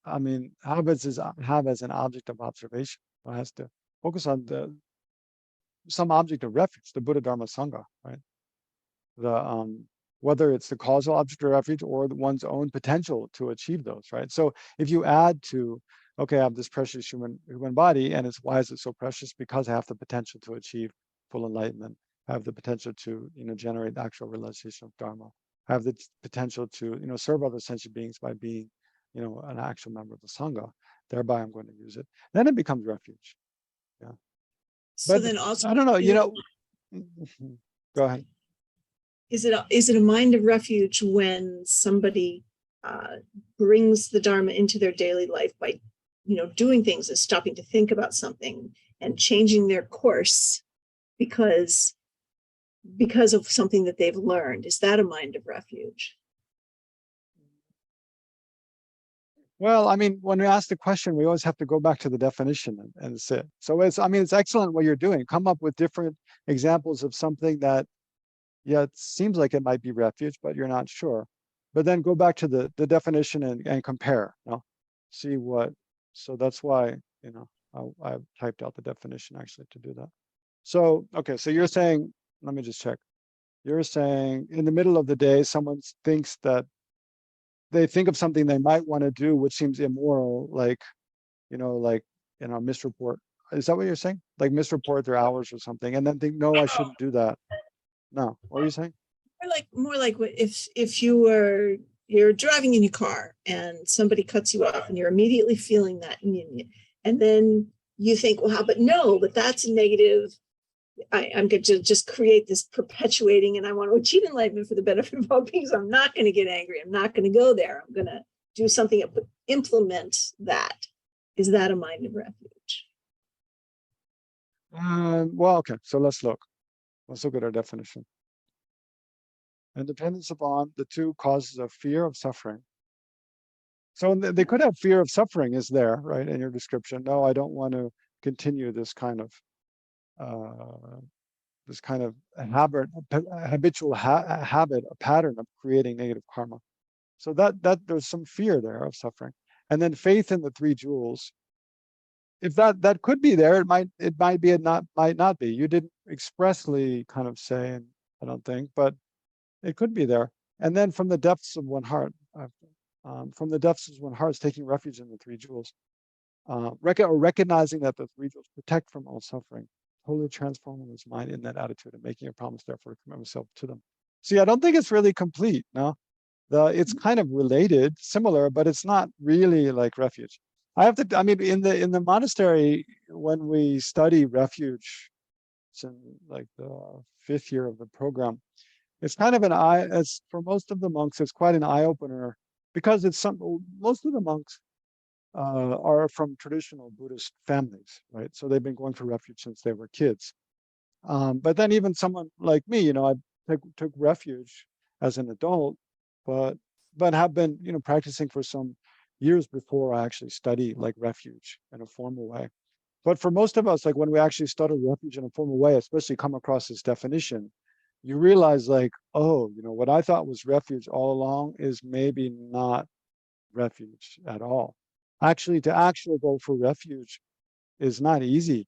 I mean, have as an object of observation. It has to focus on some object of refuge, the Buddha, Dharma, Sangha, right? Whether it's the causal object of refuge or one's own potential to achieve those, right? So if you add to, okay, I have this precious human body, and why is it so precious? Because I have the potential to achieve full enlightenment. I have the potential to, generate actual realization of Dharma. I have the potential to, serve other sentient beings by being, an actual member of the Sangha. Thereby, I'm going to use it. Then it becomes refuge. Yeah. So but then also, I don't know, go ahead. Is it a mind of refuge when somebody brings the Dharma into their daily life by doing things is stopping to think about something and changing their course because of something that they've learned. Is that a mind of refuge? Well, I mean, when we ask the question, we always have to go back to the definition and sit. So it's excellent what you're doing. Come up with different examples of something that, yeah, it seems like it might be refuge, but you're not sure. But then go back to the definition and compare, see what, so that's why, I've typed out the definition actually to do that. So, okay, so you're saying, let me just check. You're saying in the middle of the day, someone thinks that they think of something they might want to do, which seems immoral, like, misreport. Is that what you're saying? Like misreport their hours or something, and then think, no, I shouldn't do that. No, what are you saying? More like if you're driving in your car and somebody cuts you off and you're immediately feeling that, and then you think, well, but that's negative. I'm going to just create this perpetuating, and I want to achieve enlightenment for the benefit of all beings. I'm not going to get angry. I'm not going to go there. I'm going to do something, implement that. Is that a mind of refuge? Well, okay, so let's look at our definition. And dependence upon the two causes of fear of suffering. So they could have fear of suffering is there, right, in your description. No, I don't want to continue this kind of habitual habit, a pattern of creating negative karma. So that there's some fear there of suffering. And then faith in the three jewels. If that could be there, it might be, it might not be. You didn't expressly kind of say, and I don't think, but it could be there. And then from the depths of one heart, taking refuge in the three jewels, recognizing that the three jewels protect from all suffering, totally transforming his mind in that attitude and making a promise, therefore, to commit himself to them. See, I don't think it's really complete. No, it's kind of related, similar, but it's not really like refuge. I mean, in the monastery, when we study refuge, it's in like the 5th year of the program. It's kind of as for most of the monks, it's quite an eye opener because most of the monks are from traditional Buddhist families, right? So they've been going for refuge since they were kids. But then even someone like me, I took refuge as an adult, but have been, practicing for some years before I actually study like refuge in a formal way. But for most of us, like when we actually study refuge in a formal way, especially come across this definition, you realize like, oh, what I thought was refuge all along is maybe not refuge at all. Actually, to go for refuge is not easy.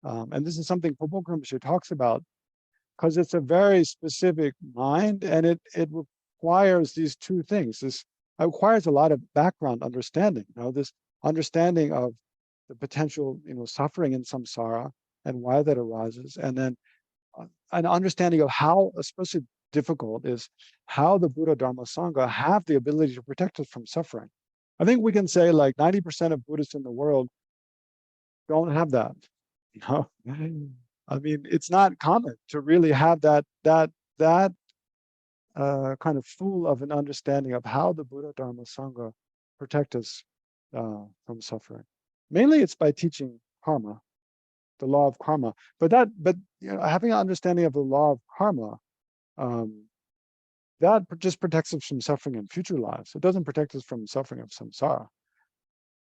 And this is something Popo Rinpoche talks about, because it's a very specific mind, and it requires these two things. It requires a lot of background understanding, this understanding of the potential, suffering in samsara and why that arises, and then an understanding of how, especially difficult, is how the Buddha, Dharma, Sangha have the ability to protect us from suffering. I think we can say like 90% of Buddhists in the world don't have that. I mean, it's not common to really have that kind of full of an understanding of how the Buddha, Dharma, Sangha protect us from suffering. Mainly, it's by teaching karma, the law of karma. But having an understanding of the law of karma, that just protects us from suffering in future lives. It doesn't protect us from suffering of samsara.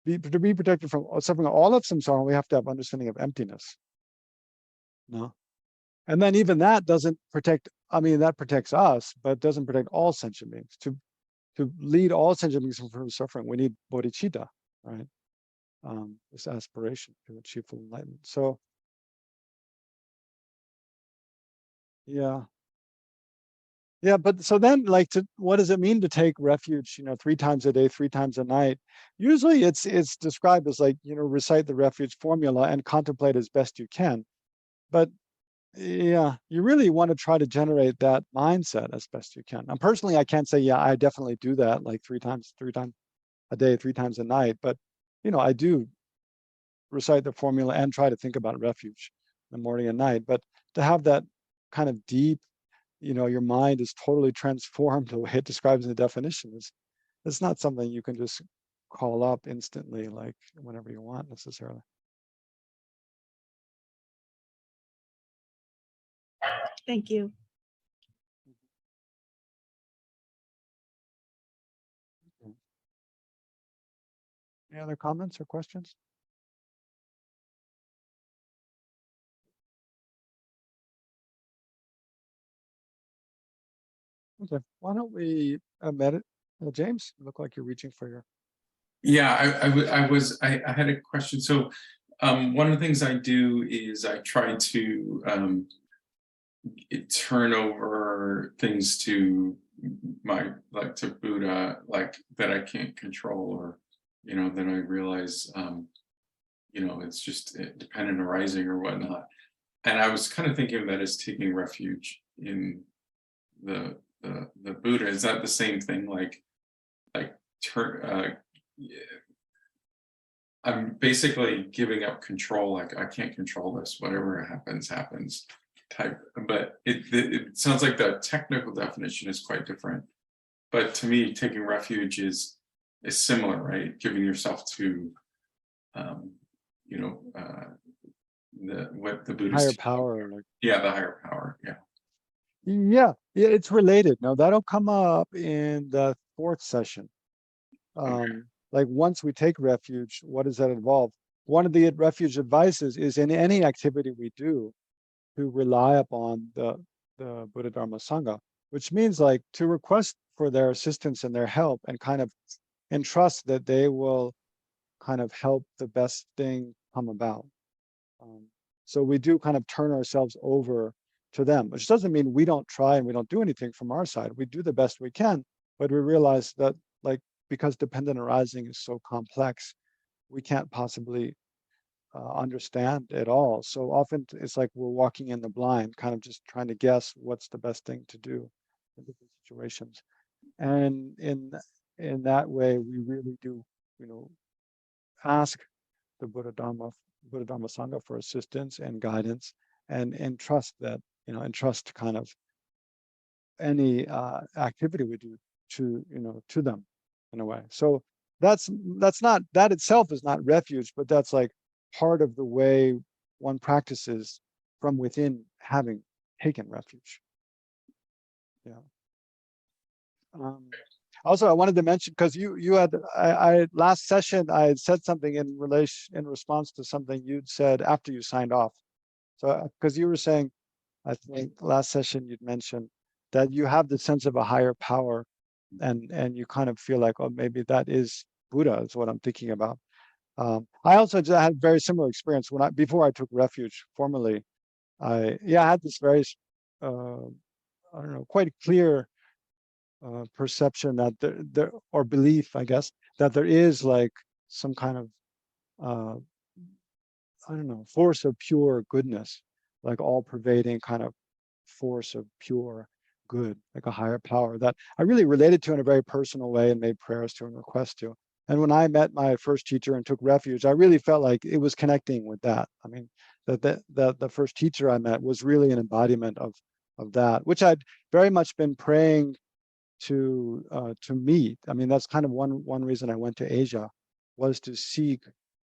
To be protected from suffering of all of samsara, we have to have understanding of emptiness. No. And then even that doesn't protect, I mean, that protects us, but doesn't protect all sentient beings. To lead all sentient beings from suffering, we need bodhicitta, right? This aspiration to achieve full enlightenment. So, yeah. Yeah, but so then, like, what does it mean to take refuge, 3 times a day, 3 times a night? Usually it's described as like, recite the refuge formula and contemplate as best you can. But yeah, you really want to try to generate that mindset as best you can. And personally, I can't say, yeah, I definitely do that like 3 times a day, 3 times a night. But, I do recite the formula and try to think about refuge in the morning and night. But to have that kind of deep, your mind is totally transformed the way it describes in the definition, it's not something you can just call up instantly, like whenever you want necessarily. Thank you. Any other comments or questions? Okay, why don't we meditate? James, you look like you're reaching for your. Yeah, I had a question. So one of the things I do is I try to turn over things to to Buddha, like that I can't control, or then I realize it's just dependent arising or whatnot. And I was kind of thinking of that as taking refuge in the Buddha. Is that the same thing? Like I'm basically giving up control. Like I can't control this. Whatever happens, happens. Type. But it sounds like the technical definition is quite different. But to me, taking refuge is similar, right? Giving yourself to, what the Buddhist Higher power, like. Yeah, the higher power. Yeah. Yeah, it's related. No, that'll come up in the 4th session. Like once we take refuge, what does that involve? One of the refuge advices is in any activity we do to rely upon the Buddha Dharma Sangha, which means like to request for their assistance and their help and kind of entrust that they will kind of help the best thing come about. So we do kind of turn ourselves over to them, which doesn't mean we don't try and we don't do anything from our side. We do the best we can, but we realize that like because dependent arising is so complex, we can't possibly understand it all. So often it's like we're walking in the blind, kind of just trying to guess what's the best thing to do in different situations. And in that way, we really do, ask the Buddha Dharma Sangha for assistance and guidance, and trust that, entrust kind of any activity we do to them in a way. So that's not, that itself is not refuge, but that's like part of the way one practices from within having taken refuge. Yeah. Also, I wanted to mention, because you had, I last session I had said something in response to something you'd said after you signed off. So because you were saying, I think last session you'd mentioned that you have the sense of a higher power, and you kind of feel like, oh, maybe that is Buddha, is what I'm thinking about. I also just had a very similar experience before I took refuge formally. I had this very I don't know, quite clear perception that there or belief, I guess, that there is like some kind of I don't know, force of pure goodness, like all pervading kind of force of pure good, like a higher power that I really related to in a very personal way and made prayers to and requests to. And when I met my first teacher and took refuge, I really felt like it was connecting with that. I mean, that the first teacher I met was really an embodiment of that, which I'd very much been praying to meet. I mean, that's kind of one reason I went to Asia, was to seek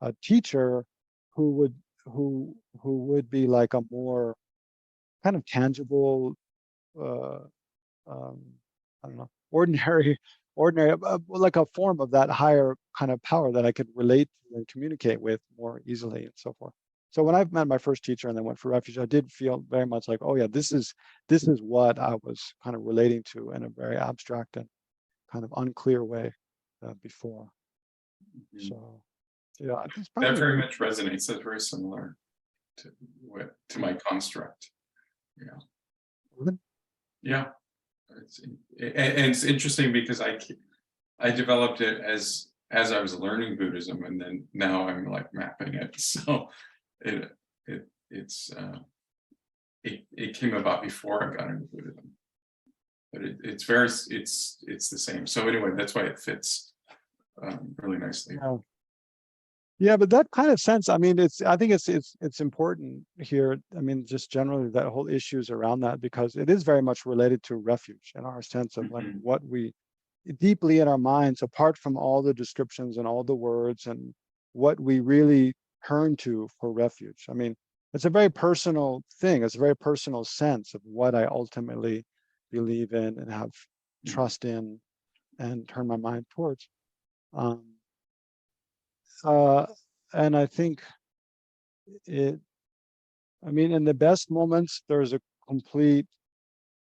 a teacher who would be like a more kind of tangible, I don't know, ordinary, like a form of that higher kind of power that I could relate to and communicate with more easily and so forth. So when I met my first teacher and then went for refuge, I did feel very much like, oh yeah, this is what I was kind of relating to in a very abstract and kind of unclear way before. Mhm. So yeah, it's That probably very much resonates. That's very similar to my construct. Yeah. Really? Yeah. And it's interesting because I developed it as I was learning Buddhism, and then now I'm like mapping it. So it came about before I got into Buddhism, but it's the same. So anyway, that's why it fits really nicely. Yeah. Yeah, but that kind of sense, I mean, I think it's important here. I mean, just generally that whole issues around that, because it is very much related to refuge and our sense of like Mhm. what we deeply in our minds, apart from all the descriptions and all the words and what we really turn to for refuge. I mean, it's a very personal thing. It's a very personal sense of what I ultimately believe in and have trust in and turn my mind towards. Um, and I think it, I mean, in the best moments, there's a complete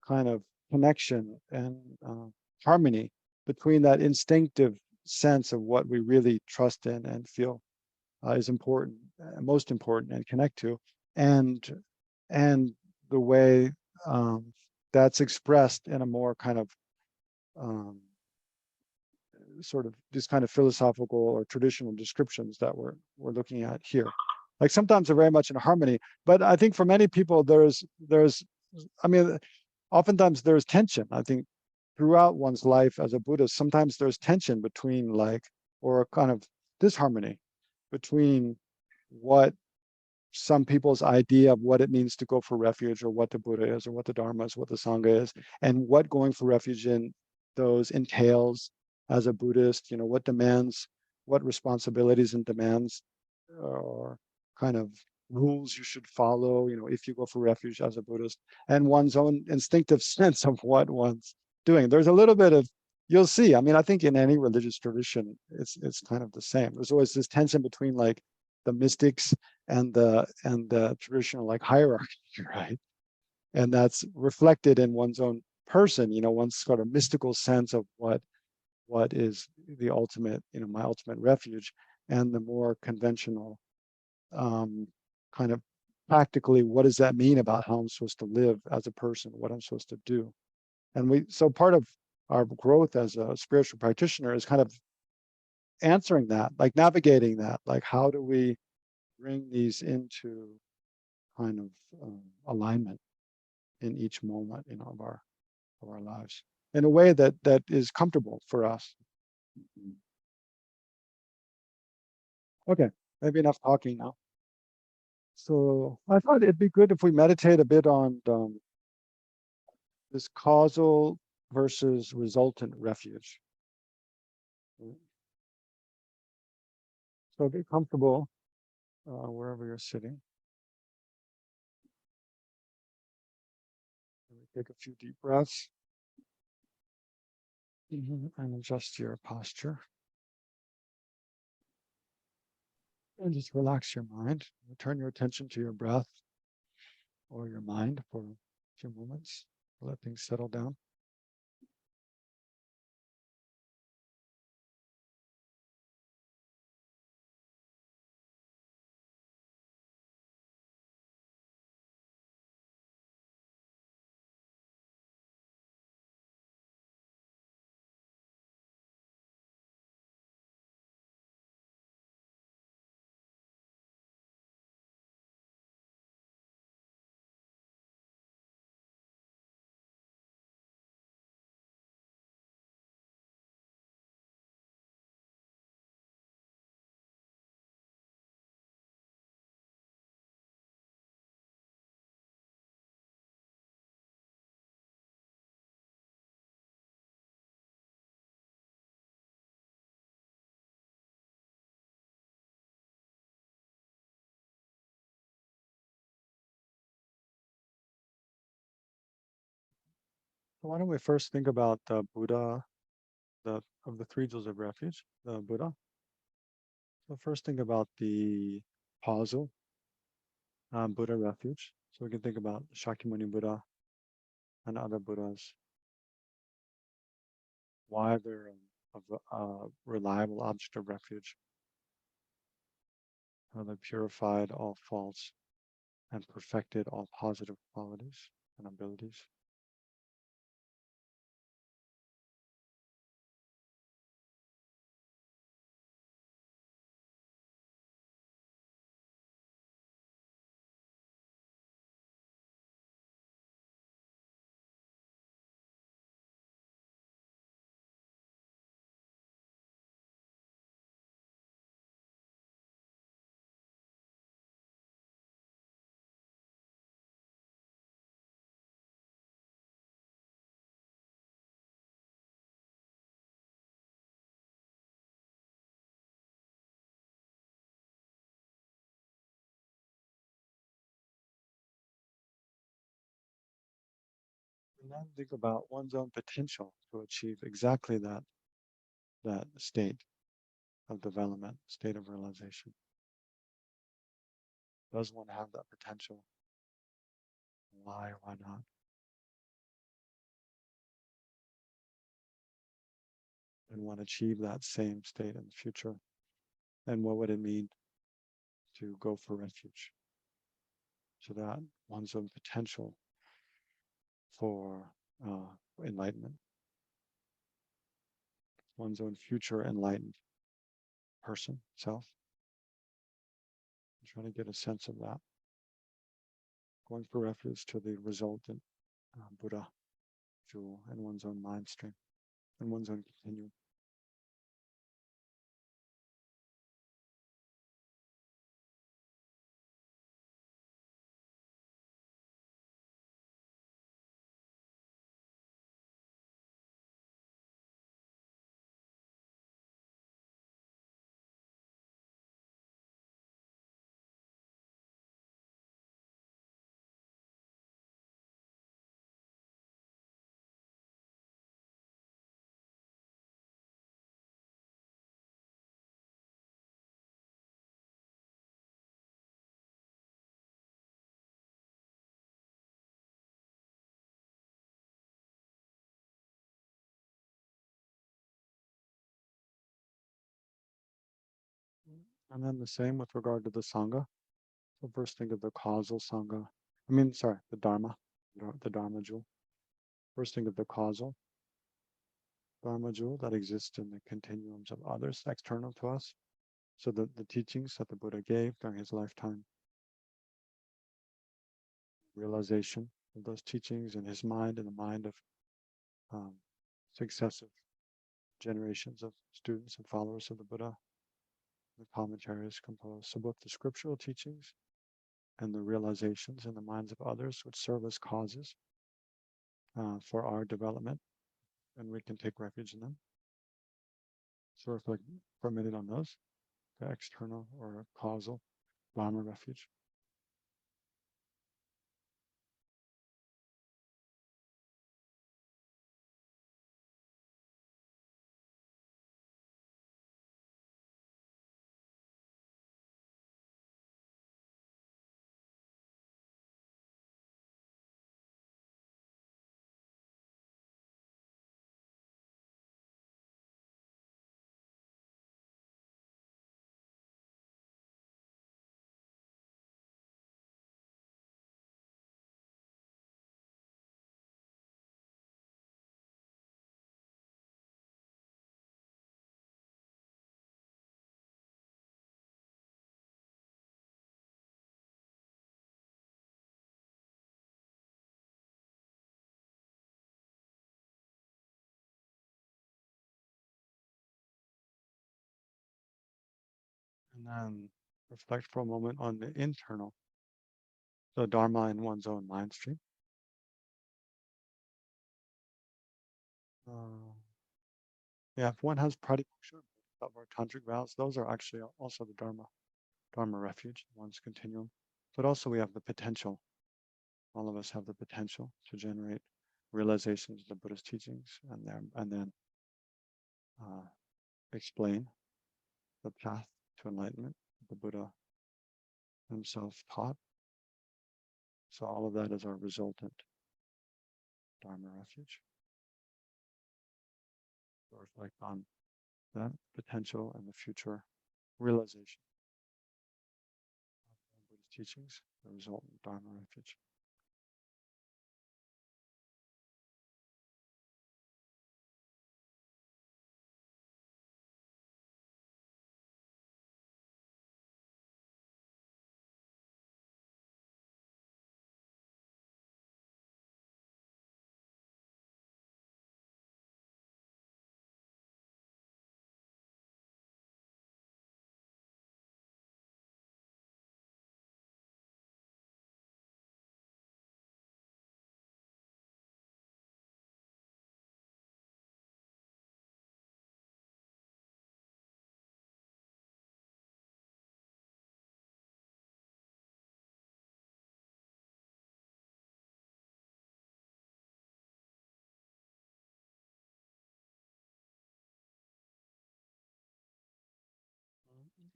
kind of connection and harmony between that instinctive sense of what we really trust in and feel is important, most important, and connect to, and and the way that's expressed in a more kind of sort of this kind of philosophical or traditional descriptions that we're looking at here. Like sometimes they're very much in harmony, but I think for many people there's I mean, oftentimes there's tension. I think throughout one's life as a Buddhist, sometimes there's tension between like, or a kind of disharmony between what some people's idea of what it means to go for refuge, or what the Buddha is, or what the Dharma is, what the Sangha is, and what going for refuge in those entails as a Buddhist, you know, what demands, what responsibilities and demands, or kind of rules you should follow, you know, if you go for refuge as a Buddhist, and one's own instinctive sense of what one's doing. There's a little bit of, you'll see, I mean, I think in any religious tradition, it's kind of the same. There's always this tension between like the mystics and the traditional like hierarchy, right? And that's reflected in one's own person, you know, one's sort of mystical sense of what is the ultimate, you know, my ultimate refuge, and the more conventional kind of practically, what does that mean about how I'm supposed to live as a person, what I'm supposed to do. And so part of our growth as a spiritual practitioner is kind of answering that, like navigating that, like how do we bring these into kind of alignment in each moment, you know, of our lives in a way that is comfortable for us. Okay, maybe enough talking now. So I thought it'd be good if we meditate a bit on this causal versus resultant refuge. So get comfortable wherever you're sitting. Take a few deep breaths and adjust your posture. And just relax your mind. Turn your attention to your breath or your mind for a few moments. Let things settle down. So why don't we first think about the Buddha, of the three jewels of refuge, the Buddha. So first think about the causal Buddha refuge. So we can think about Shakyamuni Buddha and other Buddhas, why they're a reliable object of refuge, how they purified all faults and perfected all positive qualities and abilities. And then think about one's own potential to achieve exactly that state of development, state of realization. Does one have that potential? Why or why not? And one achieve that same state in the future? And what would it mean to go for refuge? So that one's own potential for enlightenment, one's own future enlightened person, self. I'm trying to get a sense of that. Going for refuge to the resultant Buddha jewel in one's own mind stream, in one's own continuum. And then the same with regard to the Sangha. So first think of the causal Sangha. The Dharma, the Dharma jewel. First think of the causal Dharma jewel that exists in the continuums of others external to us. So the teachings that the Buddha gave during his lifetime, realization of those teachings in his mind and the mind of successive generations of students and followers of the Buddha. The commentaries composed. So both the scriptural teachings and the realizations in the minds of others which serve as causes for our development, and we can take refuge in them. So reflect for a minute on those, the external or causal Dharma refuge. And then reflect for a moment on the internal, the Dharma in one's own mind stream. Yeah, if one has pratipaksha of our tantric vows, those are actually also the Dharma refuge, one's continuum. But also we have the potential. All of us have the potential to generate realizations of the Buddhist teachings and then explain the path to enlightenment the Buddha himself taught. So all of that is our resultant Dharma refuge. So reflect on that potential and the future realization of the Buddhist teachings, the resultant Dharma refuge.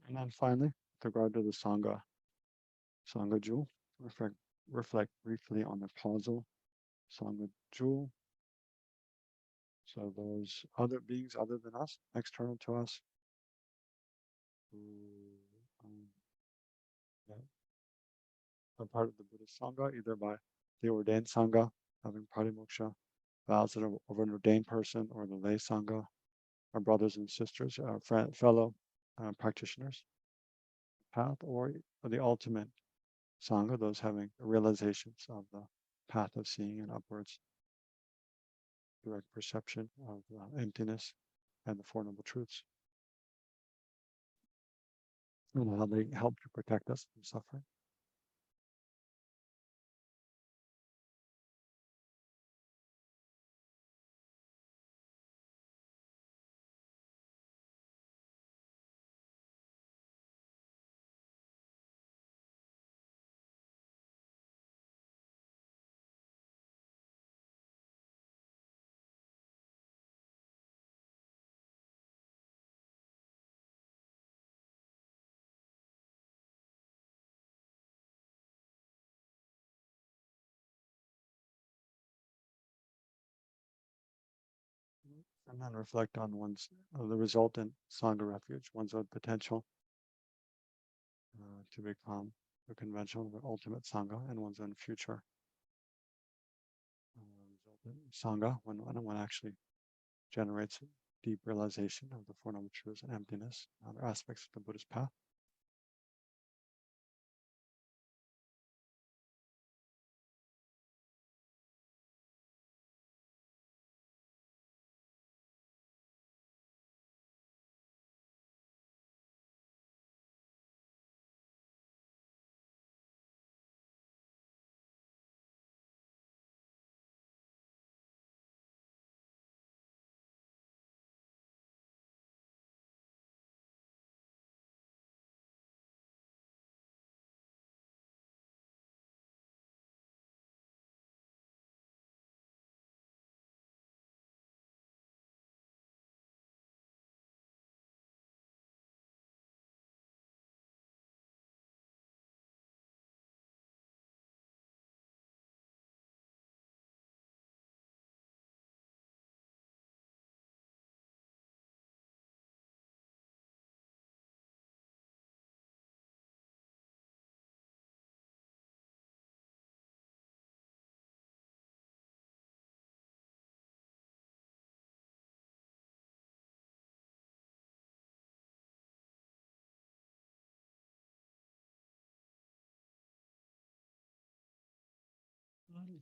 And then finally, with regard to the Sangha jewel, reflect briefly on the causal Sangha jewel. So those other beings other than us, external to us, who yeah, are part of the Buddhist Sangha, either by the ordained Sangha, having pratimoksha, vows of an ordained person, or the lay Sangha, our brothers and sisters, our fellow practitioners path, or the ultimate Sangha, those having realizations of the path of seeing and upwards, direct perception of emptiness and the Four Noble Truths, and how they help to protect us from suffering. And then reflect on the resultant Sangha refuge, one's own potential to become the conventional, the ultimate Sangha, and one's own future resultant Sangha, when one actually generates deep realization of the Four Noble Truths and emptiness, and other aspects of the Buddhist path.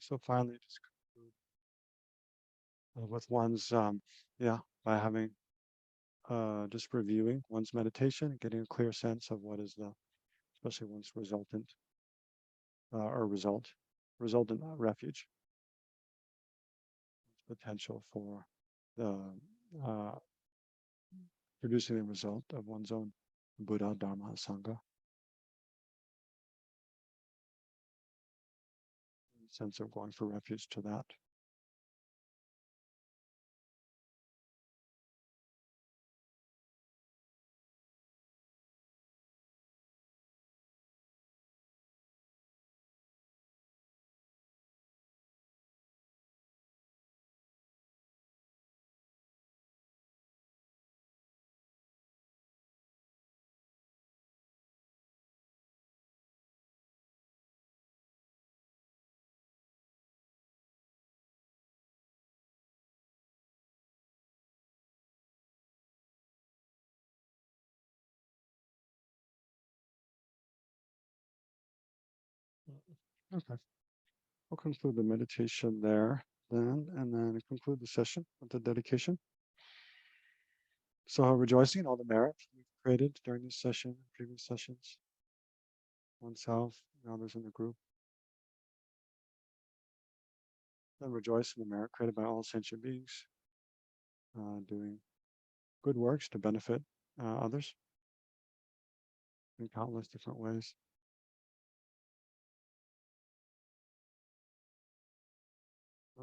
So finally, just conclude with one's, by having just reviewing one's meditation, getting a clear sense of what is especially one's resultant resultant refuge, potential for the uh, producing the result of one's own Buddha, Dharma, Sangha, sense of going for refuge to that. Okay, we'll conclude the meditation there then, and then conclude the session with the dedication. So rejoicing in all the merit we've created during this session, previous sessions, oneself and others in the group. Then rejoice in the merit created by all sentient beings, doing good works to benefit others in countless different ways.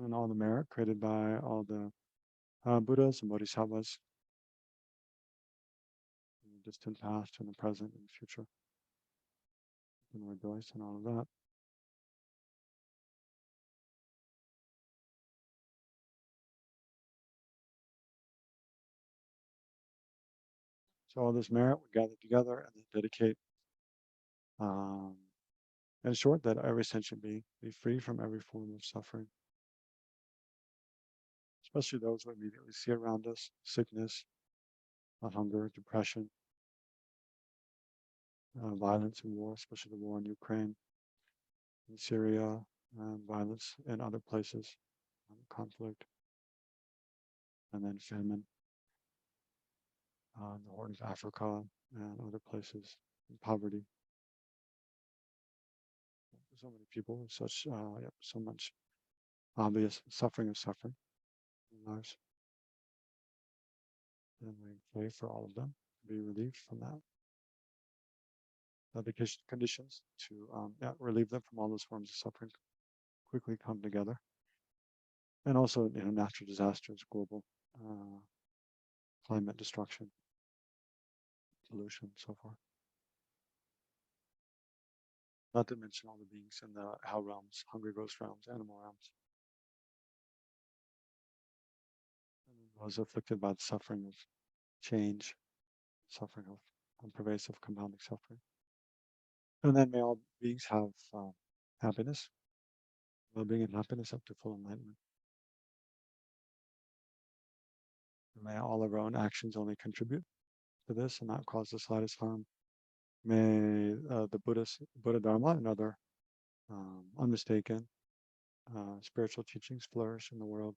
And all the merit created by all the Buddhas and Bodhisattvas distant past, in the present, and the future. And rejoice in all of that. So all this merit we gather together and then dedicate, in short, that every sentient being be free from every form of suffering, especially those we immediately see around us: sickness, hunger, depression, violence and war, especially the war in Ukraine, in Syria, and violence in other places, conflict, and then famine. The Horn of Africa and other places, poverty. So many people with such, so much obvious suffering in lives. And we pray for all of them to be relieved from that. The conditions to relieve them from all those forms of suffering quickly come together. And also, natural disasters, global climate destruction, pollution, so forth. Not to mention all the beings in the hell realms, hungry ghost realms, animal realms. And those afflicted by the suffering of change, suffering of pervasive compounding suffering. And then may all beings have happiness, well-being and happiness up to full enlightenment. And may all of our own actions only contribute to this and not cause the slightest harm. May the Buddha Dharma and other unmistaken spiritual teachings flourish in the world.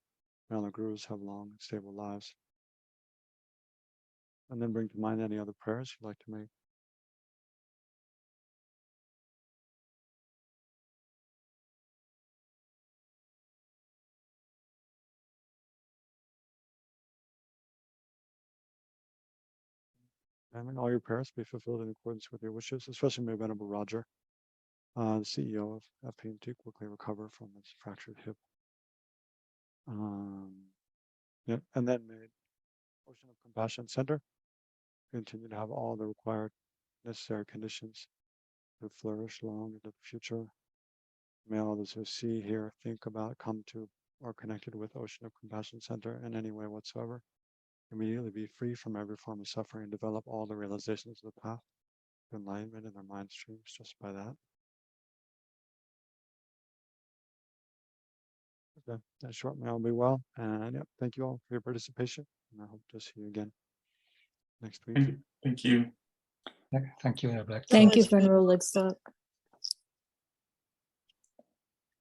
May all the gurus have long and stable lives. And then bring to mind any other prayers you'd like to make. And may all your prayers be fulfilled in accordance with your wishes, especially may Venerable Roger, the CEO of FPMT, quickly recover from his fractured hip. And then may Ocean of Compassion Center continue to have all the required necessary conditions to flourish long into the future. May all those who see, hear, think about, come to, or connected with Ocean of Compassion Center in any way whatsoever, immediately be free from every form of suffering and develop all the realizations of the path to enlightenment in their mind streams just by that. Okay, that short may all be well. And thank you all for your participation. And I hope to see you again next week. Thank you. Thank you, Black. Thank you, Thanks, man. Venerable Ligstock.